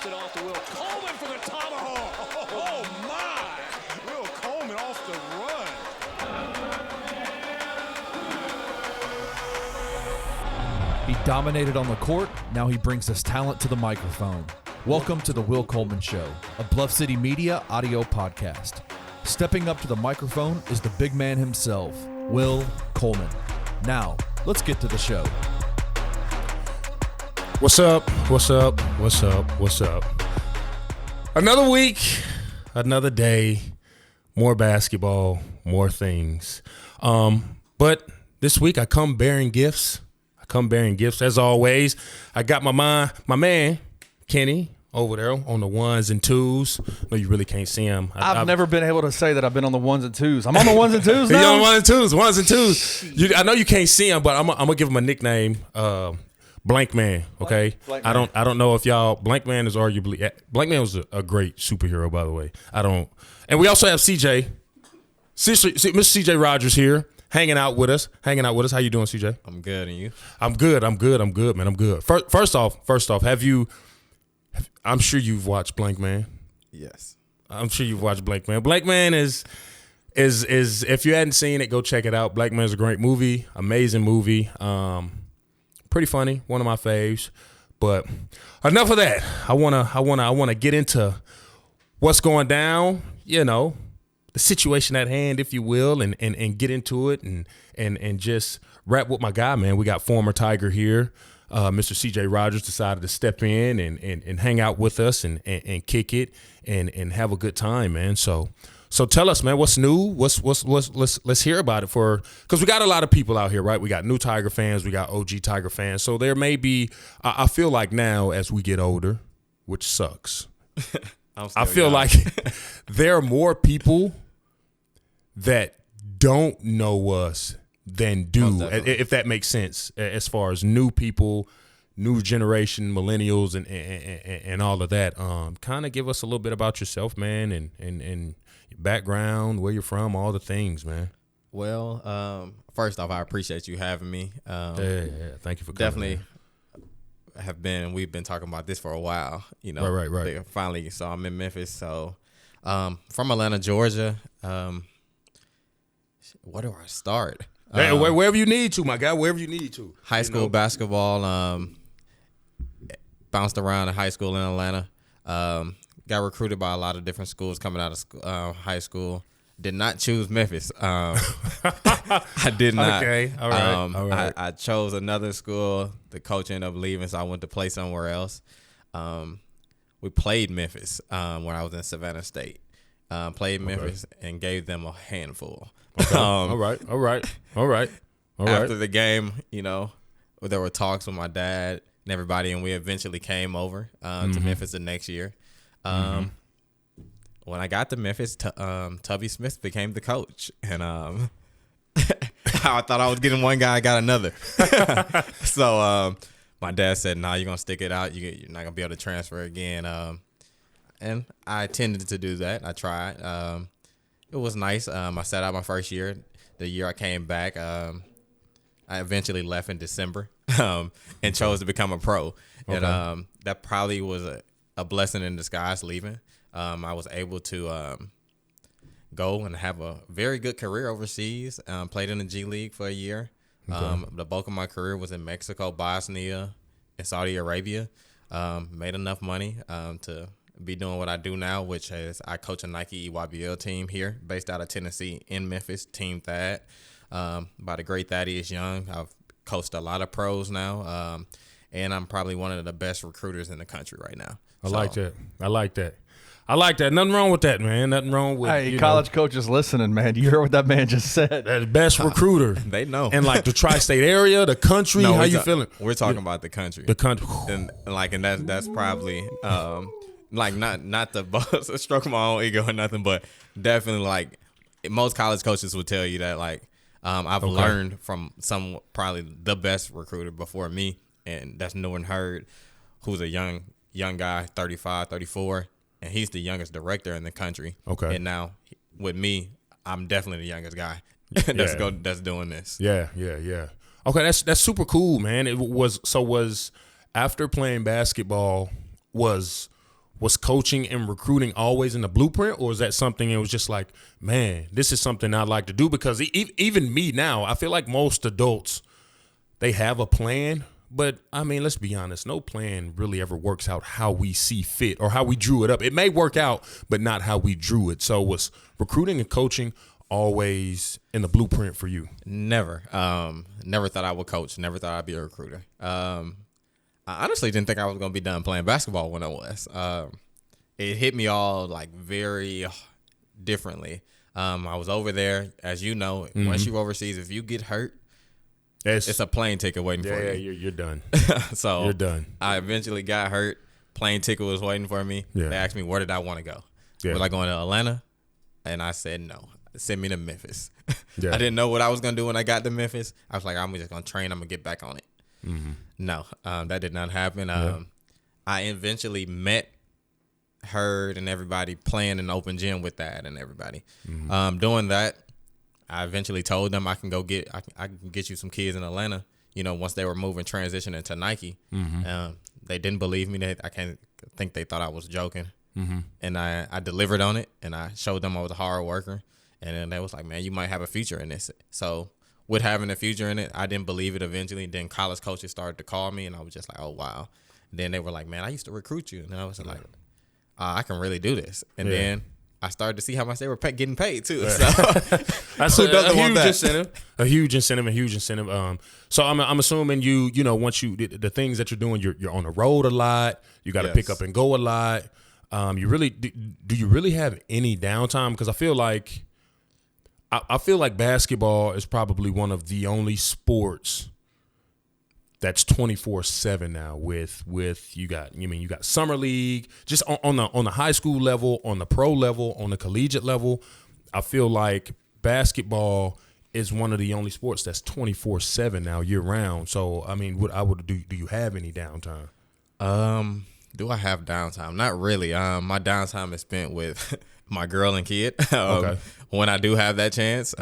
it off to Will Coleman for the tomahawk. Oh, my. Will Coleman off the run. He dominated on the court. Now he brings his talent to the microphone. Welcome to the Will Coleman Show, a Bluff City Media audio podcast. Stepping up to the microphone is the big man himself, Will Coleman. Now, let's get to the show. What's up? What's up? What's up? What's up? Another week, another day, more basketball, more things. But this week I come bearing gifts. As always. I got my man, Kenny, over there on the ones and twos. No, you really can't see him. I've never been able to say that I've been on the ones and twos. I'm on the ones and twos now. You're on ones and twos. I know you can't see him, but I'm gonna give him a nickname. Blank Man, okay? Blank Man. I don't know if y'all. Blank Man is arguably. Blank Man was a great superhero, by the way. And we also have CJ, Mr. CJ Rodgers here, hanging out with us. How you doing, CJ? I'm good, and you? I'm good, man. I'm good. First off, I'm sure you've watched Blank Man. Yes. I'm sure you've watched Blank Man. Blank Man is if you hadn't seen it, go check it out. Blank Man is a great movie, amazing movie. Pretty funny, one of my faves. But enough of that. I wanna get into what's going down, the situation at hand, if you will, and get into it and just wrap with my guy, man. We got former Tiger here. Mr. CJ Rodgers decided to step in and hang out with us and kick it and have a good time, man. So tell us, man, what's new? Let's hear about it because we got a lot of people out here, right? We got new Tiger fans, we got OG Tiger fans. So there may be, I feel like now as we get older, which sucks, I feel like there are more people that don't know us than do, if that makes sense, as far as new people, new generation, millennials, and all of that. Kind of give us a little bit about yourself, man, and your background, where you're from, all the things, man. Well, first off, I appreciate you having me. Yeah. Thank you for coming. Definitely we've been talking about this for a while, Right. Finally, so I'm in Memphis. So from Atlanta, Georgia. Where do I start? Hey, wherever you need to, my guy, wherever you need to. High school basketball, bounced around in high school in Atlanta. Got recruited by a lot of different schools coming out of high school. Did not choose Memphis. I did not. Okay, all right. I chose another school. The coach ended up leaving, so I went to play somewhere else. We played Memphis when I was in Savannah State. Played Memphis and gave them a handful. Okay. All right. After the game, there were talks with my dad and everybody, and we eventually came over to Memphis the next year. When I got to Memphis, Tubby Smith became the coach, and I thought I was getting one guy, I got another. So my dad said, "Nah, you're gonna stick it out. You're not gonna be able to transfer again." And I intended to do that. I tried. It was nice. I sat out my first year. The year I came back, I eventually left in December and chose to become a pro. Okay. And that probably was a blessing in disguise leaving. I was able to go and have a very good career overseas. Played in the G League for a year. Okay. The bulk of my career was in Mexico, Bosnia, and Saudi Arabia. Made enough money to be doing what I do now, which is I coach a Nike EYBL team here based out of Tennessee in Memphis, Team Thad, by the great Thaddeus Young. I've coached a lot of pros now, and I'm probably one of the best recruiters in the country right now. I like that. Nothing wrong with that, man. Nothing wrong with Hey, college coaches listening, man. You heard what that man just said. That best recruiter. They know. And like the tri-state area, the country, how you feeling? We're talking about the country. The country. And that's probably not to stroke my own ego or nothing, but definitely most college coaches will tell you that I've learned from probably the best recruiter before me, and that's Norton Hurd, who's a young guy, 35, 34, and he's the youngest director in the country. Okay. And now with me, I'm definitely the youngest guy that's doing this. Yeah. Okay, that's super cool, man. Was after playing basketball, was was coaching and recruiting always in the blueprint, or is that something it was just like, man, this is something I'd like to do? Because even me now, I feel like most adults, they have a plan, but I mean, let's be honest, no plan really ever works out how we see fit or how we drew it up. It may work out, but not how we drew it. So was recruiting and coaching always in the blueprint for you? Never. Never thought I would coach. Never thought I'd be a recruiter. I honestly didn't think I was going to be done playing basketball when I was. It hit me all like very differently. I was over there, as you know, once you're overseas, if you get hurt, it's a plane ticket waiting for you. Yeah, you're done. So you're done. I eventually got hurt. Plane ticket was waiting for me. Yeah. They asked me, where did I want to go? Yeah. Was I going to Atlanta? And I said, no. Send me to Memphis. Yeah. I didn't know what I was going to do when I got to Memphis. I was like, I'm just going to train. I'm going to get back on it. Mm-hmm. No, that did not happen. I eventually met Hurd and everybody playing in open gym with that and everybody. Doing that, I eventually told them I can get you some kids in Atlanta. You know, once they were moving, transitioning to Nike, they didn't believe me. I think they thought I was joking. And I delivered on it, and I showed them I was a hard worker. And then they was like, man, you might have a future in this. So with having a future in it, I didn't believe it eventually. Then college coaches started to call me, and I was just like, oh, wow. Then they were like, man, I used to recruit you. And I was like, I can really do this. And then I started to see how much they were getting paid, too. So that's who doesn't want that? A huge incentive. So I'm assuming you know, once the things that you're doing, you're on the road a lot. You got to pick up and go a lot. You really do you really have any downtime? Because I feel like basketball is probably one of the only sports that's 24/7 now. With you got summer league, just on the high school level, on the pro level, on the collegiate level. I feel like basketball is one of the only sports that's 24/7 now, year round. So I mean, do you have any downtime? Do I have downtime? Not really. My downtime is spent with my girl and kid. Okay. When I do have that chance.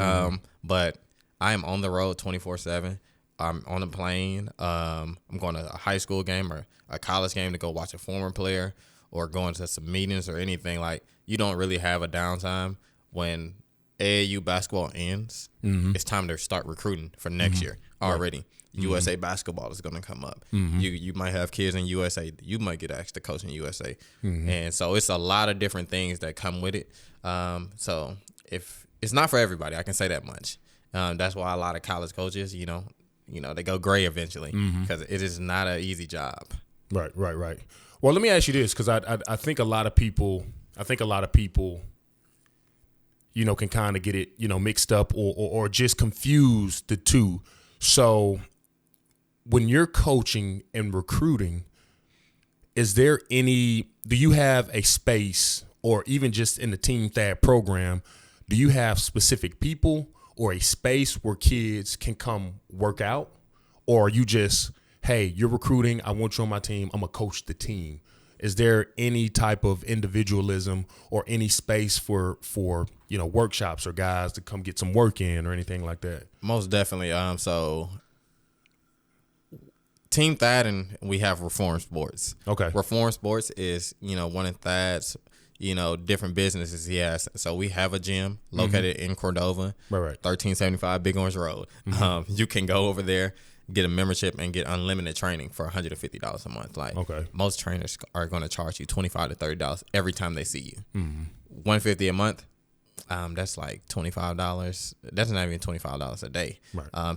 But I am on the road 24/7. I'm on a plane. I'm going to a high school game or a college game to go watch a former player, or going to some meetings or anything. Like, you don't really have a downtime. When AAU basketball ends, it's time to start recruiting for next year already. USA basketball is going to come up. You might have kids in USA. You might get asked to coach in USA. And so it's a lot of different things that come with it. So if it's not for everybody, I can say that much. That's why a lot of college coaches, you know, they go gray eventually, because it is not an easy job. Right. Well, let me ask you this, because I think a lot of people, you know, can kind of get it, you know, mixed up or just confuse the two. So when you're coaching and recruiting, do you have a space, or even just in the Team Thad program, do you have specific people or a space where kids can come work out? Or are you just, hey, you're recruiting, I want you on my team, I'm going to coach the team? Is there any type of individualism or any space for you know, workshops or guys to come get some work in or anything like that? Most definitely. So Team Thad, and we have Reform Sports. Okay. Reform Sports is, you know, one of Thad's, you know, different businesses he has. So we have a gym located in Cordova, 1375 Big Orange Road. You can go over there, get a membership, and get unlimited training for $150 a month. Like, most trainers are going to charge you $25 to $30 every time they see you. $150 a month. That's like $25. That's not even $25 a day.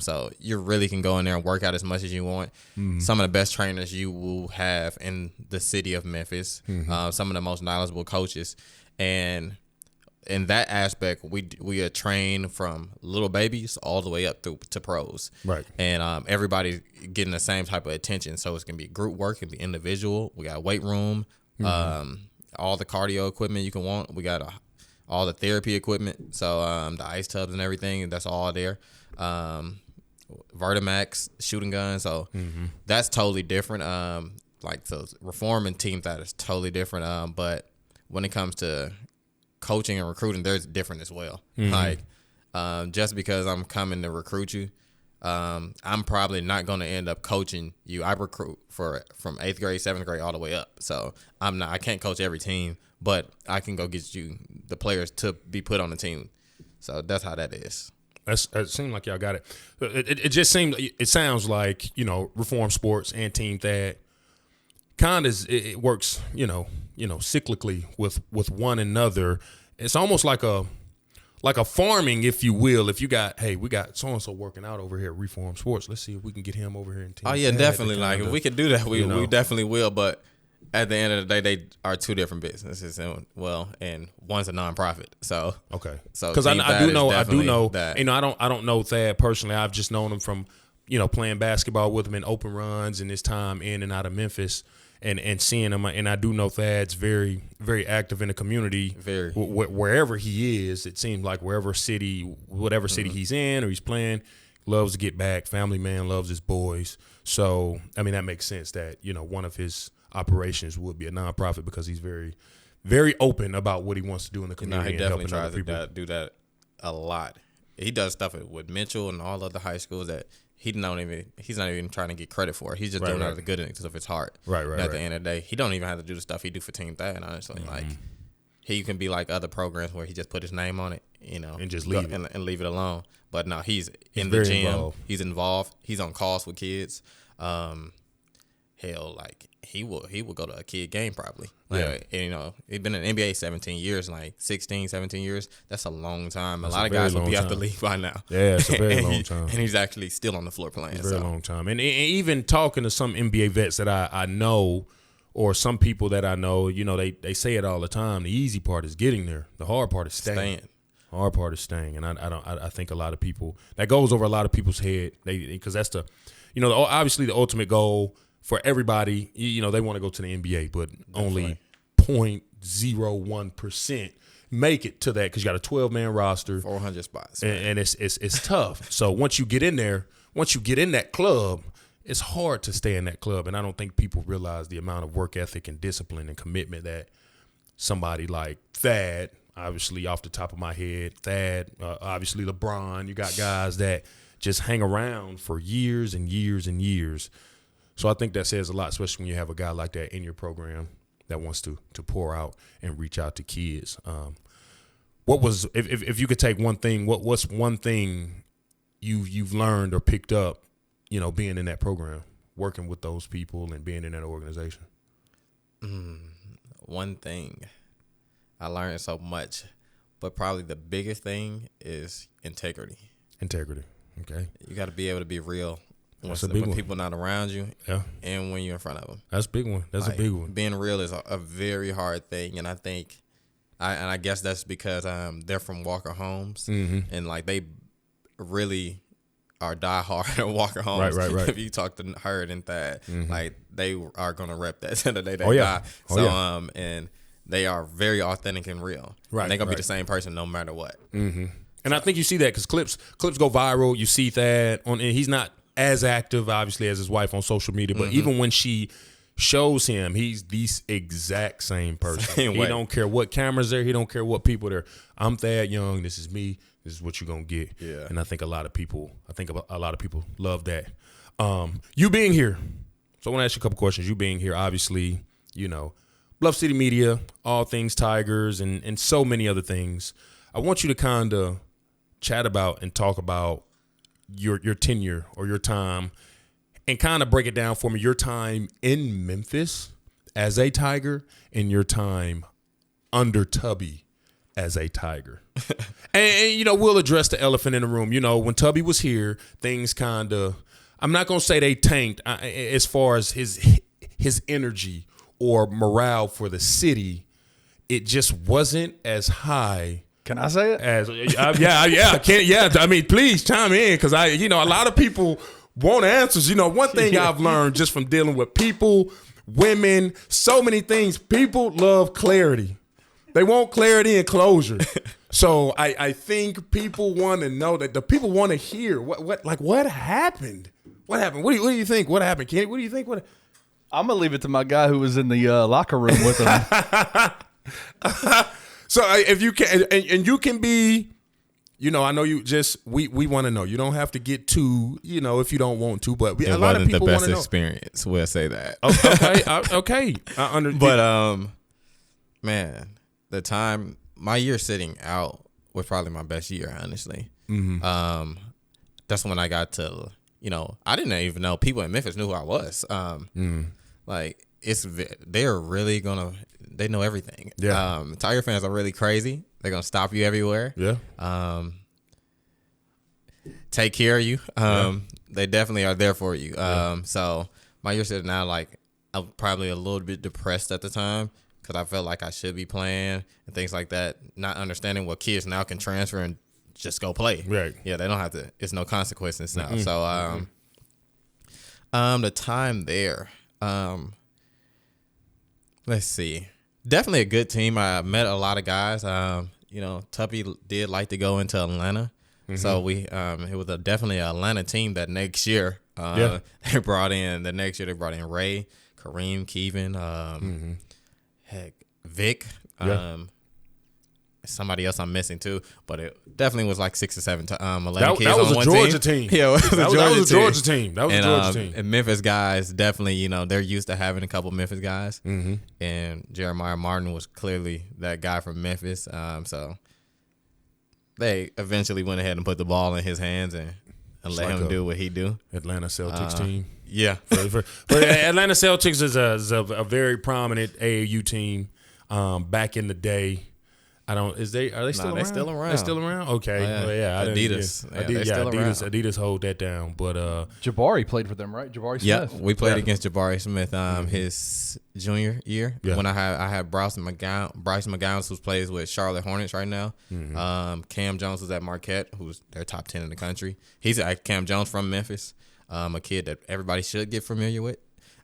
So you really can go in there and work out as much as you want. Some of the best trainers you will have in the city of Memphis. Some of the most knowledgeable coaches, and in that aspect, we are trained from little babies all the way up through to pros. And everybody's getting the same type of attention. So it's gonna be group work, it can be individual. We got a weight room, all the cardio equipment you can want. We got all the therapy equipment, so the ice tubs and everything, that's all there. Vertimax, shooting guns, so that's totally different. Like, so Reform and Team Thad is totally different. But when it comes to coaching and recruiting, there's different as well. Like, just because I'm coming to recruit you, I'm probably not going to end up coaching you. I recruit from 8th grade, 7th grade, all the way up. So I can't coach every team, but I can go get you the players to be put on the team. So that's how that is. It seemed like y'all got it. It sounds like, Reform Sports and Team Thad kind of it works, cyclically with one another. It's almost like a farming, if you will. If you we got so and so working out over here at Reform Sports. Let's see if we can get him over here in Team. Oh yeah, Thad definitely. Like if we could do that, we definitely will. But at the end of the day, they are two different businesses, and one's a nonprofit. So okay, so because I do know that. I don't know Thad personally. I've just known him from playing basketball with him in open runs and his time in and out of Memphis. And seeing him, and I do know Thad's very, very active in the community. Very. Wherever he is, it seems like whatever city he's in or he's playing, loves to get back. Family man, loves his boys. So, I mean, that makes sense that, one of his operations would be a nonprofit because he's very, very open about what he wants to do in the community. He definitely tries to do that a lot. He does stuff with Mitchell and all other high schools that he's not even trying to get credit for. He's just doing it out of the goodness of his heart. Right. At the end of the day, he don't even have to do the stuff he do for Team Thad, honestly. Like he can be like other programs where he just put his name on it, and just leave it. And leave it alone. But no, he's in the gym. Involved. He's involved. He's on calls with kids. Like he will go to a kid game probably. Like, and, he's been in the NBA 17 years, like 16, 17 years. That's a long time. That's a lot of guys will be out the league by now. Yeah, it's a very long time. And he's actually still on the floor playing. It's a very long time. And even talking to some NBA vets that I know, or some people that I know, they say it all the time. The easy part is getting there. The hard part is staying. Hard part is staying. And I think a lot of people, that goes over a lot of people's head. Because that's obviously the ultimate goal for everybody. They want to go to the NBA, but only 0.01% make it to that because you got a 12-man roster, 400 spots, and it's tough. So once you get in there, once you get in that club, it's hard to stay in that club. And I don't think people realize the amount of work ethic and discipline and commitment that somebody like Thad, obviously off the top of my head, obviously LeBron, you got guys that just hang around for years and years and years. So I think that says a lot, especially when you have a guy like that in your program that wants to pour out and reach out to kids. What was, if you could take one thing, what's one thing you've learned or picked up, being in that program, working with those people and being in that organization? One thing. I learned so much, but probably the biggest thing is integrity. Integrity, okay. You got to be able to be real when people not around you, and when you're in front of them. That's a big one. That's a big one. Being real is a very hard thing, and I think, I guess that's because they're from Walker Homes, and like they really are diehard Walker Homes. Right. If you talk to Hurd and Thad, like they are gonna rep that to the day they die. And they are very authentic and real. Right, and they're gonna be the same person no matter what. And I think you see that because clips go viral. You see Thad and he's not as active, obviously, as his wife on social media, but even when she shows him, he's the exact same person. He don't care what cameras there. He don't care what people there. I'm Thad Young. This is me. This is what you're gonna get. Yeah. And I think a lot of people love that. You being here, so I want to ask you a couple questions. You being here, obviously, Bluff City Media, all things Tigers, and so many other things. I want you to kind of chat about and talk about your tenure or your time, and kind of break it down for me. Your time in Memphis as a Tiger, and your time under Tubby as a Tiger. and we'll address the elephant in the room. When Tubby was here, things kind of, I'm not gonna say they tanked as far as his energy or morale for the city. It just wasn't as high. Can I say it? As I mean, please chime in, because a lot of people want answers. One thing I've learned just from dealing with people, women, so many things. People love clarity. They want clarity and closure. So I think people want to know that. The people want to hear what happened. What happened? What do you think? What happened, Kenny? What do you think? I'm gonna leave it to my guy who was in the locker room with him. So if you can, and you can be you know, I know you just we want to know. You don't have to get too, you know, if you don't want to. But It a lot of wasn't the people best want to know. experience. We'll say that. Okay. But man, the time my year sitting out was probably my best year, honestly. Mm-hmm. That's when I got to, you know, I didn't even know people in Memphis knew who I was. Like they're really they know everything. Yeah. Tiger fans are really crazy. They're gonna stop you everywhere. Yeah. Take care of you. They definitely are there for you. So my year sitting out, like I was probably a little bit depressed at the time because I felt like I should be playing and things like that. Not understanding what kids now can transfer and just go play. Right. Yeah, they don't have to. It's no consequences now. So the time there. Let's see. Definitely a good team. I met a lot of guys. You know, Tuppy did like to go into Atlanta. So it was definitely an Atlanta team that next year. They brought in Ray, Kareem, Kevin, Vic. Somebody else I'm missing too, but it definitely was like 6 or 7 11 kids That was on a one Georgia team. team. Yeah, That was a Georgia team. That was a Georgia team. And Memphis guys definitely, you know, they're used to having a couple Memphis guys. And Jeremiah Martin was clearly that guy from Memphis. So they eventually went ahead and put the ball in his hands and let him do what he do. Atlanta Celtics team. Yeah. But Atlanta Celtics is a very prominent AAU team. Back in the day. Are they still around? They're still around. They're still around? Okay. Oh, yeah. Well, yeah. Adidas. They're still around. Adidas hold that down. But Jabari played for them, right? Jabari Smith. Yeah, we played against Jabari Smith his junior year. Yeah. When I had Bryce McGowan, who plays with Charlotte Hornets right now. Cam Jones was at Marquette, who's their top 10 in the country. He's Cam Jones from Memphis, a kid that everybody should get familiar with.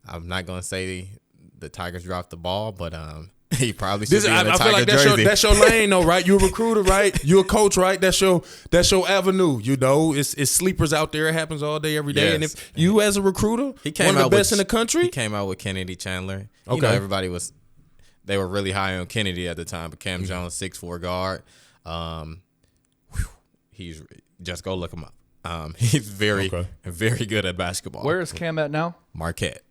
I'm not going to say the Tigers dropped the ball, but he probably should be in a I feel Tiger like jersey. that's your lane, though, right? You're a recruiter, right? You're a coach, right? That's your avenue. You know, it's sleepers out there. It happens all day, every day. Yes. And if you, as a recruiter, He came one of out the best with- in the country, He came out with Kennedy Chandler. You Okay. know, everybody they were really high on Kennedy at the time, but Cam Jones, 6'4" guard. He's just go look him up. He's very good at basketball. Where is Cam at now? Marquette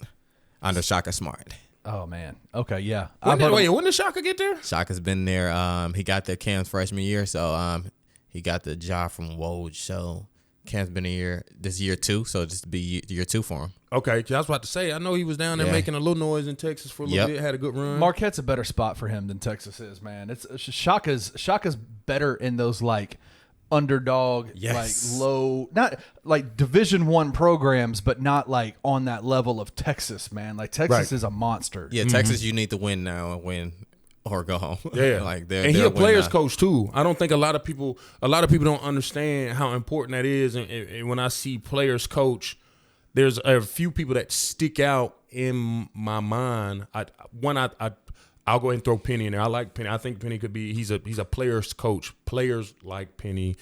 under Shaka Smart. Oh man. Okay, yeah. when did Shaka get there? Shaka's been there. He got there Cam's freshman year, so he got the job from Woj. So Cam's been this year 2, so just be year 2 for him. Okay, 'cause I was about to say, I know he was down there making a little noise in Texas for a little bit, had a good run. Marquette's a better spot for him than Texas is, man. It's Shaka's better in those like underdog, like low, not like Division I programs, but not like on that level of Texas, man. Like Texas is a monster. Yeah, Texas, you need to win now and win or go home. Yeah, like and he's a players coach too. I don't think a lot of people don't understand how important that is. And when I see players coach, there's a few people that stick out in my mind. I'll go ahead and throw Penny in there. I like Penny. I think Penny could be. He's a players coach. Players like Penny.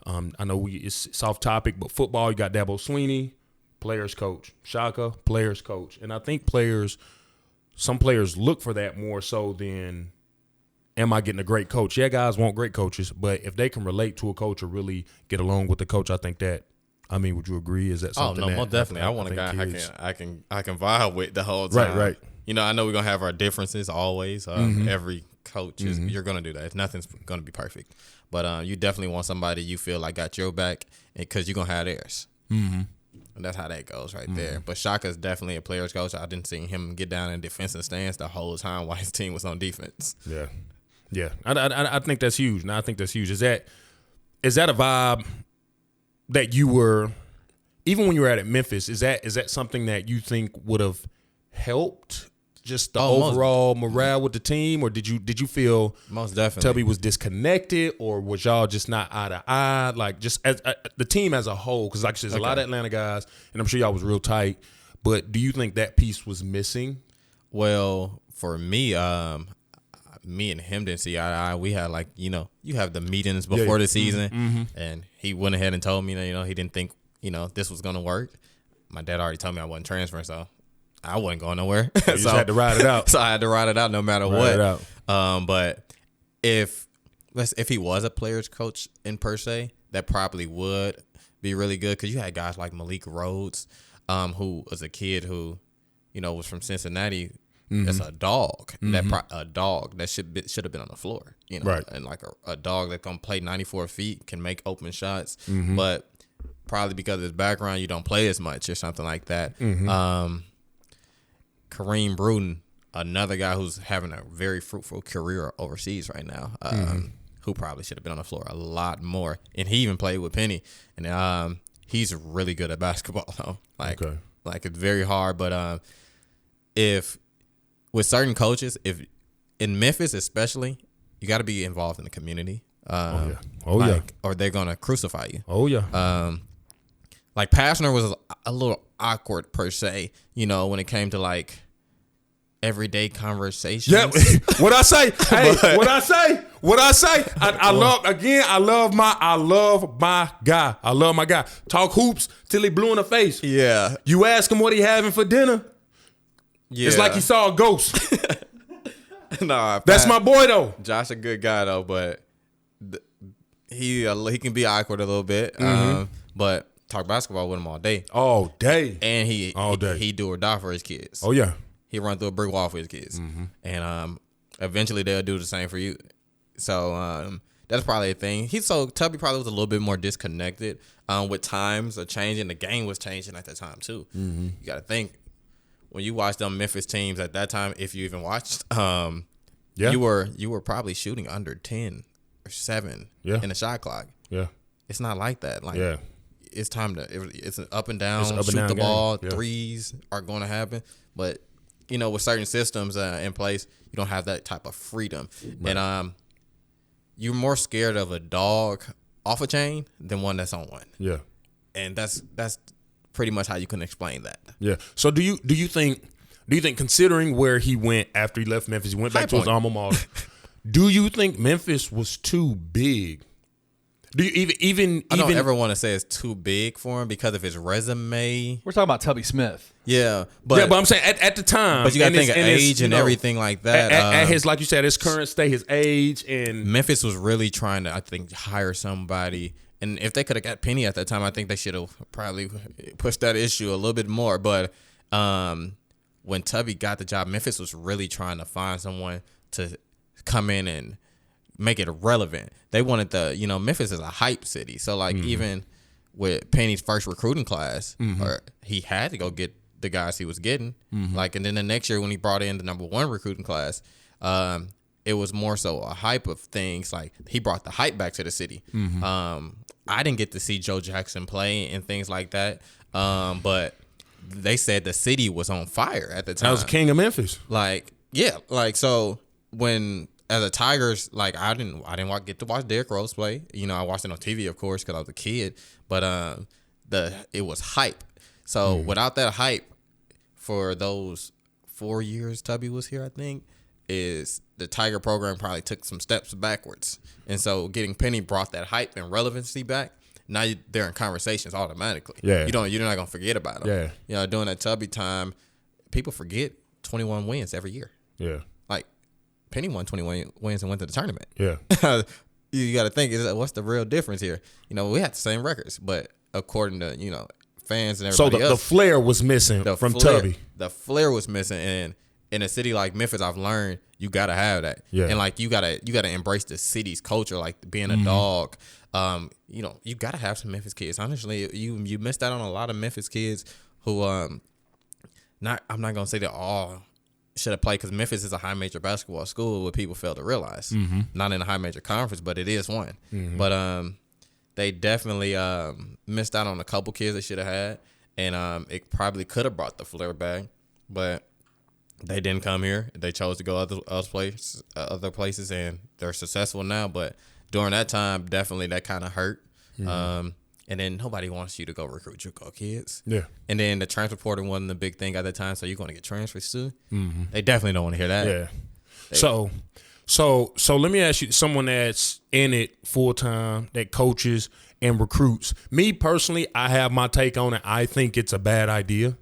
I know it's off topic, but football, you got Dabo Swinney, players coach. Shaka, players coach. And I think some players look for that more so than, am I getting a great coach? Yeah, guys want great coaches, but if they can relate to a coach or really get along with the coach, I think that. I mean, would you agree? Is that something? Oh no, most definitely. I want a guy I can vibe with the whole time. Right. You know, I know we're gonna have our differences always. Every coach you're gonna do that. Nothing's gonna be perfect, but you definitely want somebody you feel like got your back, because you're gonna have theirs. And that's how that goes right there. But Shaka's definitely a player's coach. I didn't see him get down in defensive stance the whole time while his team was on defense. Yeah. I think that's huge. And I think that's huge. Is that a vibe that you were, even when you were at Memphis? Is that something that you think would have helped? Just the overall morale with the team, or did you feel most definitely Tubby was disconnected, or was y'all just not eye to eye, like just as the team as a whole? Because like I said, there's a lot of Atlanta guys, and I'm sure y'all was real tight. But do you think that piece was missing? Well, for me, me and him didn't see eye to eye. We had you have the meetings before the season, and he went ahead and told me that he didn't think this was gonna work. My dad already told me I wasn't transferring, so I wasn't going nowhere. You just had to ride it out. So I had to ride it out no matter what. But if if he was a player's coach in per se, that probably would be really good because you had guys like Malik Rhodes, who was a kid who, was from Cincinnati. That's a dog. A dog that should have been on the floor. Right. And like a dog that can play 94 feet, can make open shots, but probably because of his background, you don't play as much or something like that. Kareem Bruton, another guy who's having a very fruitful career overseas right now, who probably should have been on the floor a lot more. And he even played with Penny, and he's really good at basketball though. Like it's very hard, but if with certain coaches, if in Memphis especially, you got to be involved in the community. Or they're gonna crucify you. Like Pastner was a little awkward per se, when it came to like everyday conversations. Yeah, what I say? Hey, what I say? I love my guy. I love my guy. Talk hoops till he blue in the face. Yeah. You ask him what he having for dinner. Yeah. It's like he saw a ghost. No, that's my boy though. Josh a good guy though, but he can be awkward a little bit. But talk basketball with him all day. All day. And he do or die for his kids. Oh yeah. He run through a brick wall for his kids. And eventually they'll do the same for you. So that's probably a thing. Tubby probably was a little bit more disconnected with times are changing. The game was changing at that time too. You got to think. When you watched them Memphis teams at that time, if you even watched, you were probably shooting under 10 or 7 in the shot clock. Yeah, it's not like that. Like it's time to. It's an up and down. Shoot the ball. Yeah. Threes are going to happen, but with certain systems in place, you don't have that type of freedom, and you're more scared of a dog off a chain than one that's on one. Yeah, and that's pretty much how you can explain that. Yeah. So do you think considering where he went after he left Memphis, he went back to his alma mater. Do you think Memphis was too big? Do you even I don't ever want to say it's too big for him because of his resume. We're talking about Tubby Smith. Yeah, but I'm saying at the time. But you got to think of age and everything like that. At his, like you said, his current state, his age, and Memphis was really trying to, I think, hire somebody. And if they could have got Penny at that time, I think they should have probably pushed that issue a little bit more. But when Tubby got the job, Memphis was really trying to find someone to come in and make it relevant. They wanted Memphis is a hype city. So, like, even with Penny's first recruiting class, or he had to go get the guys he was getting. Like, and then the next year when he brought in the number 1 recruiting class, it was more so a hype of things. Like, he brought the hype back to the city. I didn't get to see Joe Jackson play and things like that. But they said the city was on fire at the time. That was king of Memphis. So when as a Tigers, like I didn't get to watch Derrick Rose play. I watched it on TV, of course, because I was a kid. But it was hype. So without that hype, for those 4 years Tubby was here, I think, is the Tiger program probably took some steps backwards. And so getting Penny brought that hype and relevancy back. Now they're in conversations automatically. Yeah. You're not going to forget about them. Yeah. During that Tubby time, people forget 21 wins every year. Yeah. Like, Penny won 21 wins and went to the tournament. Yeah. You got to think, what's the real difference here? We had the same records, but according to, fans and everybody else. So the flair was missing from Tubby. The flair was missing, and in a city like Memphis, I've learned you gotta have that. Yeah. And like you gotta embrace the city's culture, like being a dog. You gotta have some Memphis kids. Honestly, you missed out on a lot of Memphis kids who I'm not gonna say they all should have played, because Memphis is a high major basketball school, what people fail to realize. Not in a high major conference, but it is one. But they definitely missed out on a couple kids they should have had, and it probably could have brought the flair back, but they didn't come here. They chose to go other places, and they're successful now. But during that time, definitely that kind of hurt. And then nobody wants you to go recruit JUCO kids. Yeah. And then the transfer portal wasn't the big thing at the time, so you're going to get transfers too. They definitely don't want to hear that. Yeah. So let me ask you, someone that's in it full time, that coaches and recruits. Me personally, I have my take on it. I think it's a bad idea.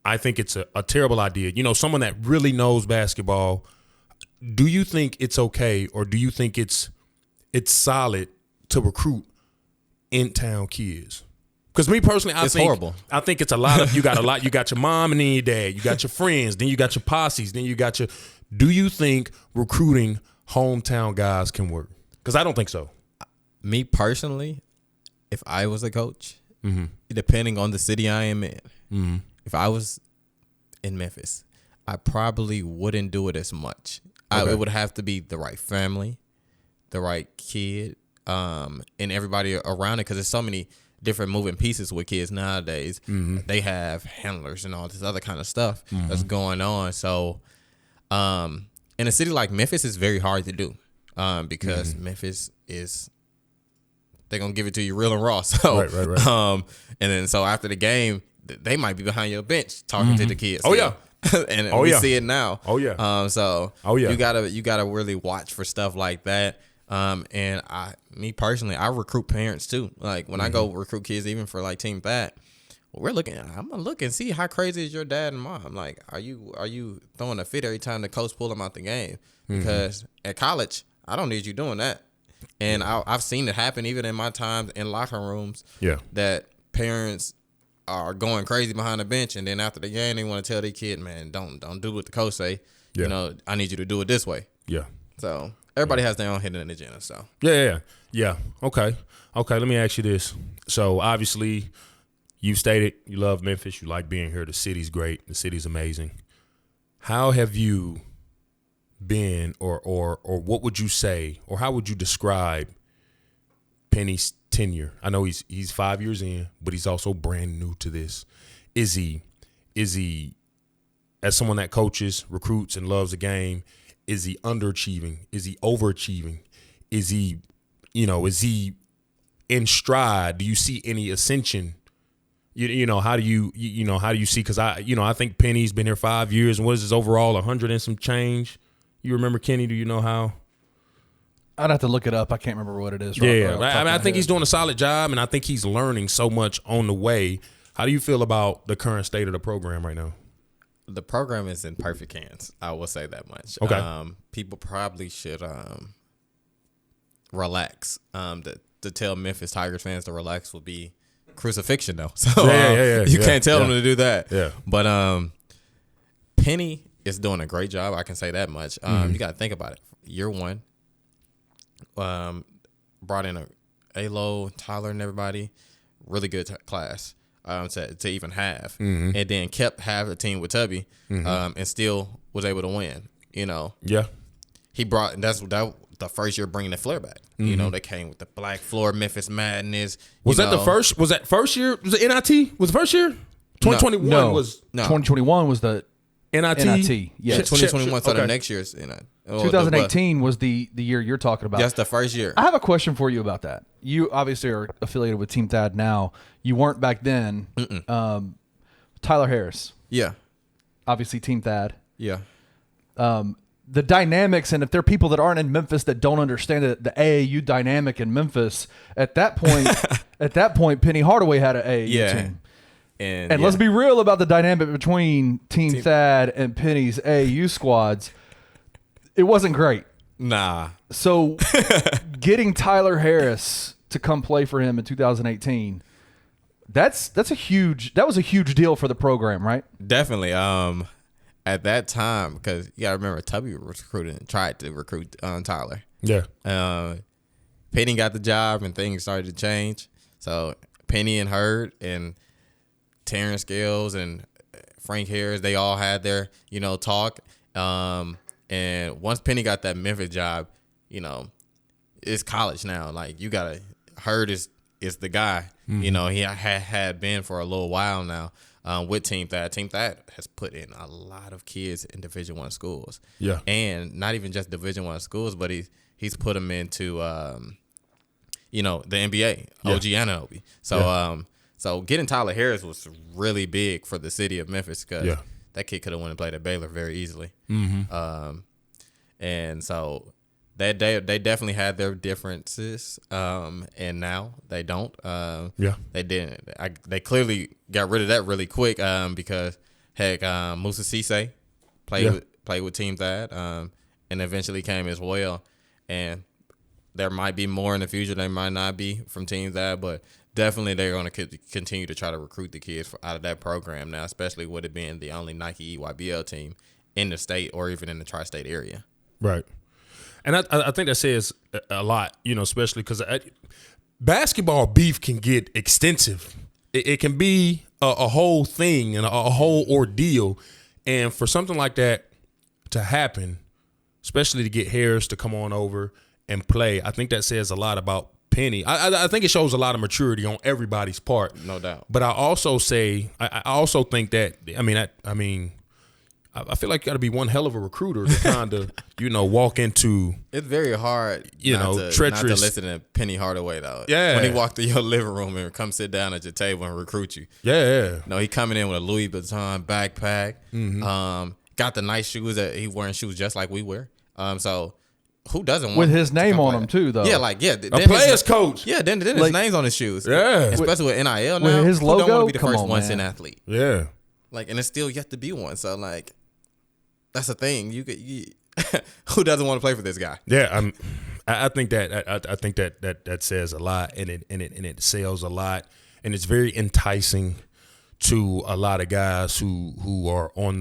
I think it's a terrible idea. Someone that really knows basketball, do you think it's okay, or do you think it's it's solid to recruit in-town kids? Because me personally, I think horrible. I think it's a lot of you got your mom and then your dad, you got your friends, then you got your posses, then you got your. Do you think recruiting hometown guys can work? Because I don't think so. Me personally, if I was a coach, depending on the city I am in, if I was in Memphis, I probably wouldn't do it as much. Okay. It would have to be the right family, the right kid, and everybody around it, because there's so many different moving pieces with kids nowadays. They have handlers and all this other kind of stuff that's going on. So in a city like Memphis, it's very hard to do because Memphis is, they're going to give it to you real and raw. So, Right. And then so after the game, they might be behind your bench talking to the kids. Oh, yeah. And we see it now. Oh, yeah. So Oh, yeah. you gotta really watch for stuff like that. And me personally, I recruit parents too. Like when I go recruit kids, even for like Team That, I'm gonna look and see how crazy is your dad and mom. Like, are you throwing a fit every time the coach pull them out the game? Because at college, I don't need you doing that. And I've seen it happen even in my time in locker rooms. Yeah. That parents are going crazy behind the bench, and then after the game, they want to tell their kid, man, don't do what the coach say. Yeah. You know, I need you to do it this way. Yeah. So everybody has their own hidden agenda. So Yeah. Okay. Let me ask you this. So obviously, you stated you love Memphis. You like being here. The city's great. The city's amazing. How have you been, or what would you say, or how would you describe Penny's tenure? I know he's 5 years in, but he's also brand new to this. Is he as someone that coaches, recruits, and loves the game? Is he underachieving? Is he overachieving? Is he in stride? Do you see any ascension? How do you see? Because I think Penny's been here 5 years, and what is his overall 100 and some change? You remember Kenny? Do you know how? I'd have to look it up. I can't remember what it is. Yeah. I think he's doing a solid job, and I think he's learning so much on the way. How do you feel about the current state of the program right now? the program is in perfect hands. I will say that much. Okay. People probably should relax. To tell Memphis Tigers fans to relax would be crucifixion, though. So you can't tell them to do that. Yeah. But Penny is doing a great job. I can say that much. You got to think about it. Year one, brought in Alo, Tyler, and everybody. Really good class to even have, and then kept half the team with Tubby, and still was able to win. You know. Yeah. He brought the first year bringing the flair back. You know, they came with the black floor, Memphis Madness. Was that the first? Was that first year? Was it NIT? Was the first year? 2021 No. was 2021 was the NIT. NIT. Yeah. 2021. So Okay. the next year's 2018 was the year you're talking about. That's the first year. I have a question for you about that. You obviously are affiliated with Team Thad now. You weren't back then. Tyler Harris, Yeah. obviously Team Thad. Yeah. The dynamics, and if there are people that aren't in Memphis that don't understand the AAU dynamic in Memphis, at that point, Penny Hardaway had an AAU team. And let's be real about the dynamic between Team Thad and Penny's AAU squads. It wasn't great. Nah. So getting Tyler Harris to come play for him in 2018, that was a huge deal for the program, right? Definitely. At that time, because you gotta remember, Tubby tried to recruit Tyler. Yeah. Penny got the job and things started to change. So Penny and Hurd and Terrence Scales and Frank Harris, they all had their, talk. And once Penny got that Memphis job, it's college now. Like Hurd is the guy. He had been for a little while now. With Team Thad. Team Thad has put in a lot of kids in Division I schools. Yeah. And not even just Division I schools, but he's put them into, the NBA, OG Anunoby. So, so getting Tyler Harris was really big for the city of Memphis because that kid could have went and played at Baylor very easily. And so they definitely had their differences, and now they don't. They didn't. They clearly got rid of that really quick because heck, Musa Cisse played with Team Thad, and eventually came as well. And there might be more in the future. They might not be from teams but definitely they're going to continue to try to recruit the kids out of that program now, especially with it being the only Nike EYBL team in the state or even in the tri-state area. Right. And I think that says a lot, especially because basketball beef can get extensive. It can be a whole thing and a whole ordeal. And for something like that to happen, especially to get Harris to come on over and play, I think that says a lot about Penny. I think it shows a lot of maturity on everybody's part. No doubt. But I also think that, I feel like you got to be one hell of a recruiter to kind of, walk into. It's very hard, treacherous. Not to listen to Penny Hardaway though. Yeah. When he walked through your living room and come sit down at your table and recruit you. Yeah. No, he coming in with a Louis Vuitton backpack. Mm-hmm. Got the nice shoes that he wearing shoes just like we wear. So who doesn't want with his to name come on play? them too, though? Yeah, A player's coach. Yeah, then his Like- name's on his shoes. Yeah. Especially with NIL now. with his who don't logo? want to be the Come first on, one-cent man. athlete. Yeah. And it's still yet to be one. So that's the thing. Who doesn't want to play for this guy? Yeah, I think that says a lot, and it sells a lot, and it's very enticing to a lot of guys who are on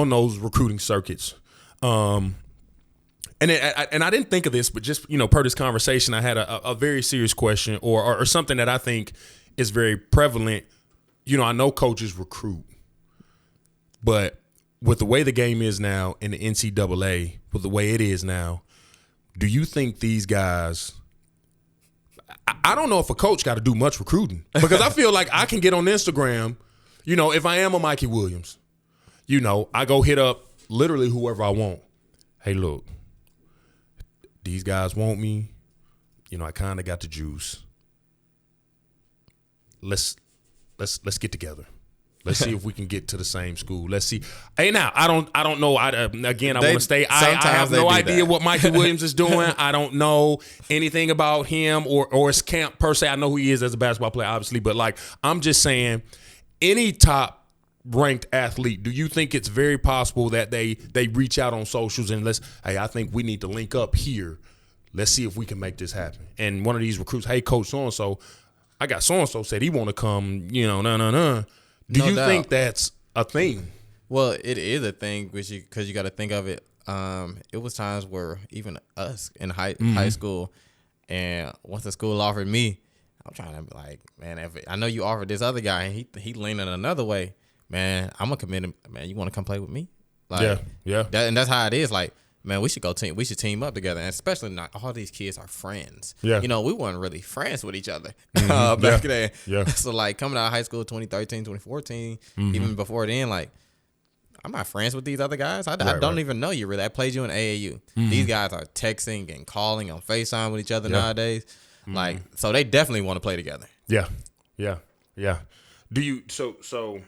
those recruiting circuits. And I didn't think of this, but just per this conversation, I had a very serious question or something that I think is very prevalent. I know coaches recruit, but with the way the game is now in the NCAA, with the way it is now, do you think these guys? I don't know if a coach got to do much recruiting because I feel like I can get on Instagram. If I am a Mikey Williams, I go hit up literally whoever I want. Hey, look. These guys want me. I kind of got the juice. Let's get together. Let's see if we can get to the same school. Let's see. Hey, now I don't know. I want to stay. I have no idea what Mikey Williams is doing. I don't know anything about him or his camp per se. I know who he is as a basketball player, obviously, but I'm just saying, any top ranked athlete, do you think it's very possible that they reach out on socials and I think we need to link up here. Let's see if we can make this happen. And one of these recruits, hey, coach so-and-so, I got so-and-so said he want to come, Do No you doubt. think that's a thing? Well, it is a thing because you got to think of it. It was times where even us in high school, and once the school offered me, I'm trying to be like, man, if I know you offered this other guy and he leaning another way, man, I'm gonna commit him. Man, you want to come play with me? Yeah. And that's how it is. Man, we should team up together, and especially not all these kids are friends. Yeah. We weren't really friends with each other back then. Yeah. So coming out of high school 2013, 2014, even before then, I'm not friends with these other guys. I don't even know you really. I played you in AAU. These guys are texting and calling on FaceTime with each other nowadays. So they definitely want to play together. Yeah. Do you so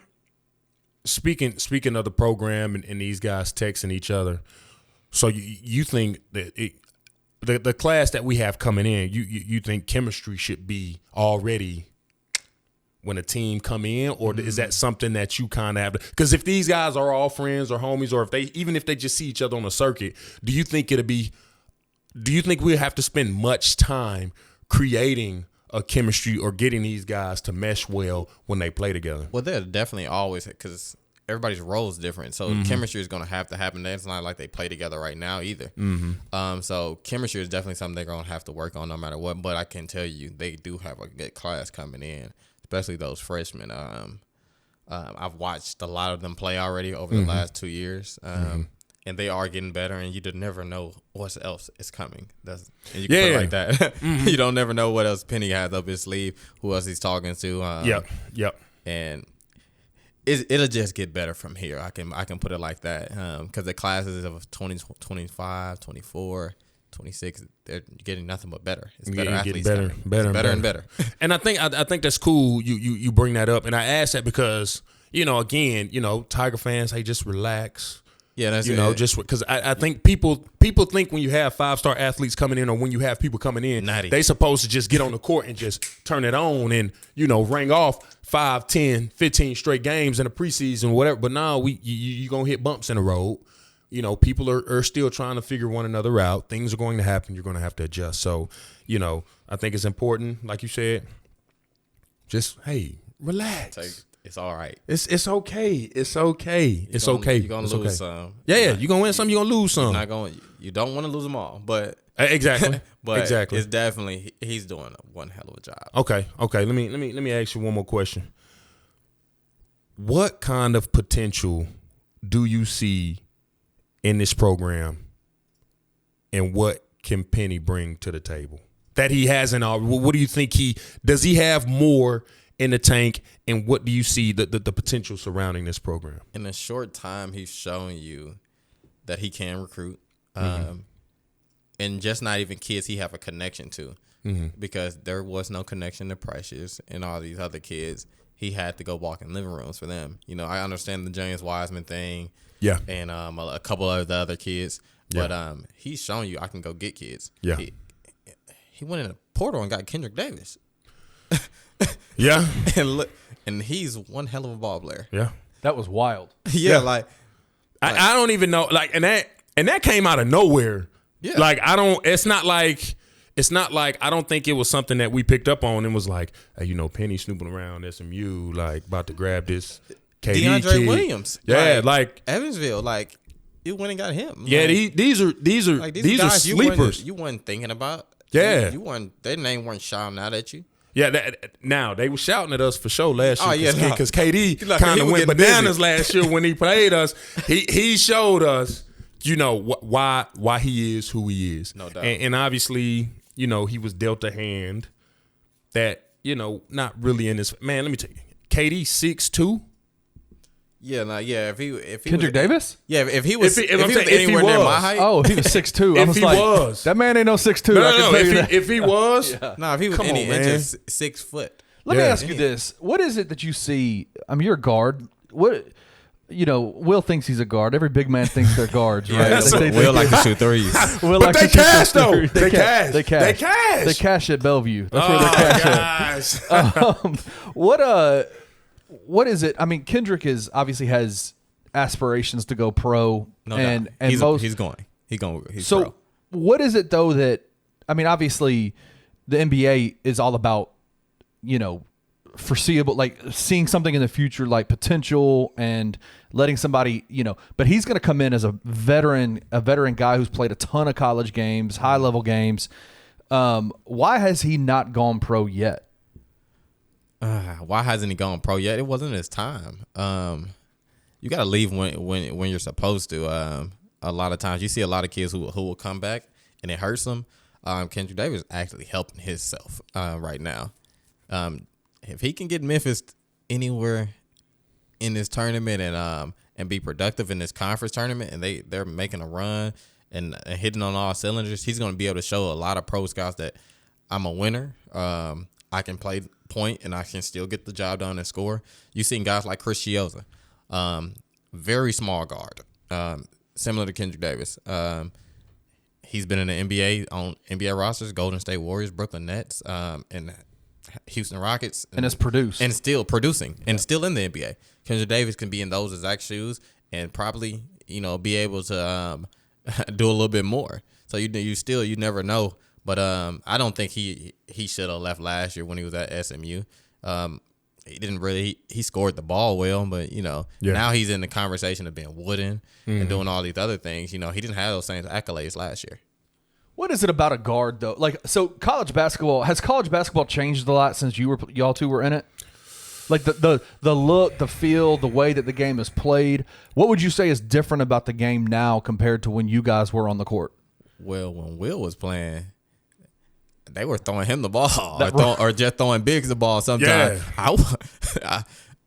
speaking of the program and these guys texting each other, so you think that the class that we have coming in, you think chemistry should be already when a team come in, or is that something that you kind of have to? Because if these guys are all friends or homies, or if they just see each other on the circuit, do you think we have to spend much time creating a chemistry or getting these guys to mesh well when they play together? Well, they're definitely always, because everybody's role is different. So chemistry is going to have to happen. It's not like they play together right now either. So chemistry is definitely something they're going to have to work on no matter what. But I can tell you, they do have a good class coming in, especially those freshmen. I've watched a lot of them play already over the last 2 years. And they are getting better, and you never know what else is coming. And you can put it like that. You don't never know what else Penny has up his sleeve, who else he's talking to. Yep. And it'll just get better from here. I can put it like that, because the classes of 20, 25, 24, 26, they're getting nothing but better. It's better athletes. Better and better. And I think that's cool. You bring that up, and I ask that because again, Tiger fans, hey, just relax. Yeah, that's just because I think people think when you have 5-star athletes coming in, or when you have people coming in, they supposed to just get on the court and just turn it on and ring off 5, 10, 15 straight games in the preseason, whatever. But now you gonna hit bumps in the road. people are still trying to figure one another out. Things are going to happen. You're going to have to adjust. So, I think it's important, like you said, just, hey, relax. It's all right. It's okay. It's okay. It's okay. You're going to lose some. Yeah, you're going to win some, you're going to lose some. You don't want to lose them all, but exactly. but exactly. It's definitely he's doing one hell of a job. Okay. Let me ask you one more question. What kind of potential do you see in this program, and what can Penny bring to the table that he hasn't already? What do you think does he have more in the tank, and what do you see the potential surrounding this program? In a short time, he's shown you that he can recruit, and just not even kids he have a connection to, because there was no connection to Precious and all these other kids. He had to go walk in living rooms for them. I understand the James Wiseman thing, and a couple of the other kids, but he's shown you I can go get kids. Yeah, he went in a portal and got Kendrick Davis. Yeah, and he's one hell of a ball player. Yeah, That was wild. Yeah. I don't even know, and that came out of nowhere. Yeah, it's not like I don't think it was something that we picked up on and was like, hey, Penny snooping around SMU, about to grab this KD DeAndre kid. Williams. Yeah, Evansville, you went and got him. Yeah, these are sleepers. You weren't thinking about. Yeah. You weren't. Their name weren't shouting out at you. Yeah, now they were shouting at us for sure last year because KD Like, kind he of was went getting bananas busy. last year when he played us. He showed us, why he is who he is. No doubt. And obviously, he was dealt a hand that, not really in his man. Let me tell you, KD 6'2". Yeah, if he Kendrick Davis? Yeah, if he was If I'm saying, if he anywhere near was. my height. Oh, he was 6'2". I If was he like, was. that man ain't no 6'2". No, I can tell you that. if he was, No, if he was Come any on, man. inches 6 foot. Let me Yeah. ask you this: what is it that you see? I mean, you're a guard. What Will thinks he's a guard. Every big man thinks they're guards, right? Yes. Will like to shoot threes. Will But likes they to shoot cash, those though. threes. They cash. They cash. They cash. They cash at Bellevue. That's where they cash at. What is it? I mean, Kendrick obviously has aspirations to go pro, No and doubt. and He's going. He's so pro. what is it though that I mean? Obviously, the NBA is all about foreseeable, like seeing something in the future, like potential, and letting somebody But he's going to come in as a veteran guy who's played a ton of college games, high level games. Why has he not gone pro yet? Why hasn't he gone pro yet? It wasn't his time. You got to leave when you're supposed to. A lot of times you see a lot of kids who will come back and it hurts them. Kendrick Davis is actually helping himself right now. If he can get Memphis anywhere in this tournament and be productive in this conference tournament, and they're making a run and hitting on all cylinders, he's going to be able to show a lot of pro scouts that I'm a winner. I can play point and I can still get the job done and score. You've seen guys like Chris Chiozza, very small guard, similar to Kendrick Davis. He's been in the NBA on NBA rosters, Golden State Warriors, Brooklyn Nets, and Houston Rockets, And it's produced. and still producing and still in the NBA. Kendrick Davis can be in those exact shoes and probably be able to do a little bit more. So you never know. But I don't think he should have left last year when he was at SMU. He didn't really. He scored the ball well, but now he's in the conversation of being wooden and doing all these other things. He didn't have those same accolades last year. What is it about a guard though? So college basketball changed a lot since y'all two were in it? Like the look, the feel, the way that the game is played. What would you say is different about the game now compared to when you guys were on the court? Well, when Will was playing, they were throwing him the ball That- or just throwing Biggs the ball sometimes.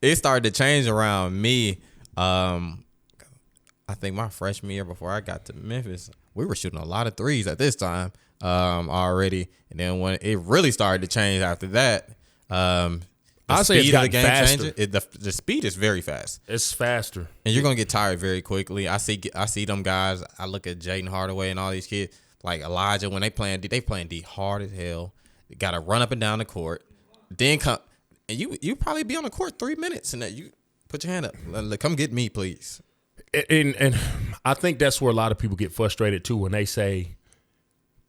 It started to change around me. I think my freshman year before I got to Memphis, we were shooting a lot of threes at this time already. And then when it really started to change after that, I'd say it's gotten faster. The speed is very fast. It's faster. And you're gonna get tired very quickly. I see them guys. I look at Jaden Hardaway and all these kids like Elijah when they playing D hard as hell. They gotta run up and down the court. Then come and you probably be on the court 3 minutes and that you put your hand up. Come get me, please. And I think that's where a lot of people get frustrated too when they say,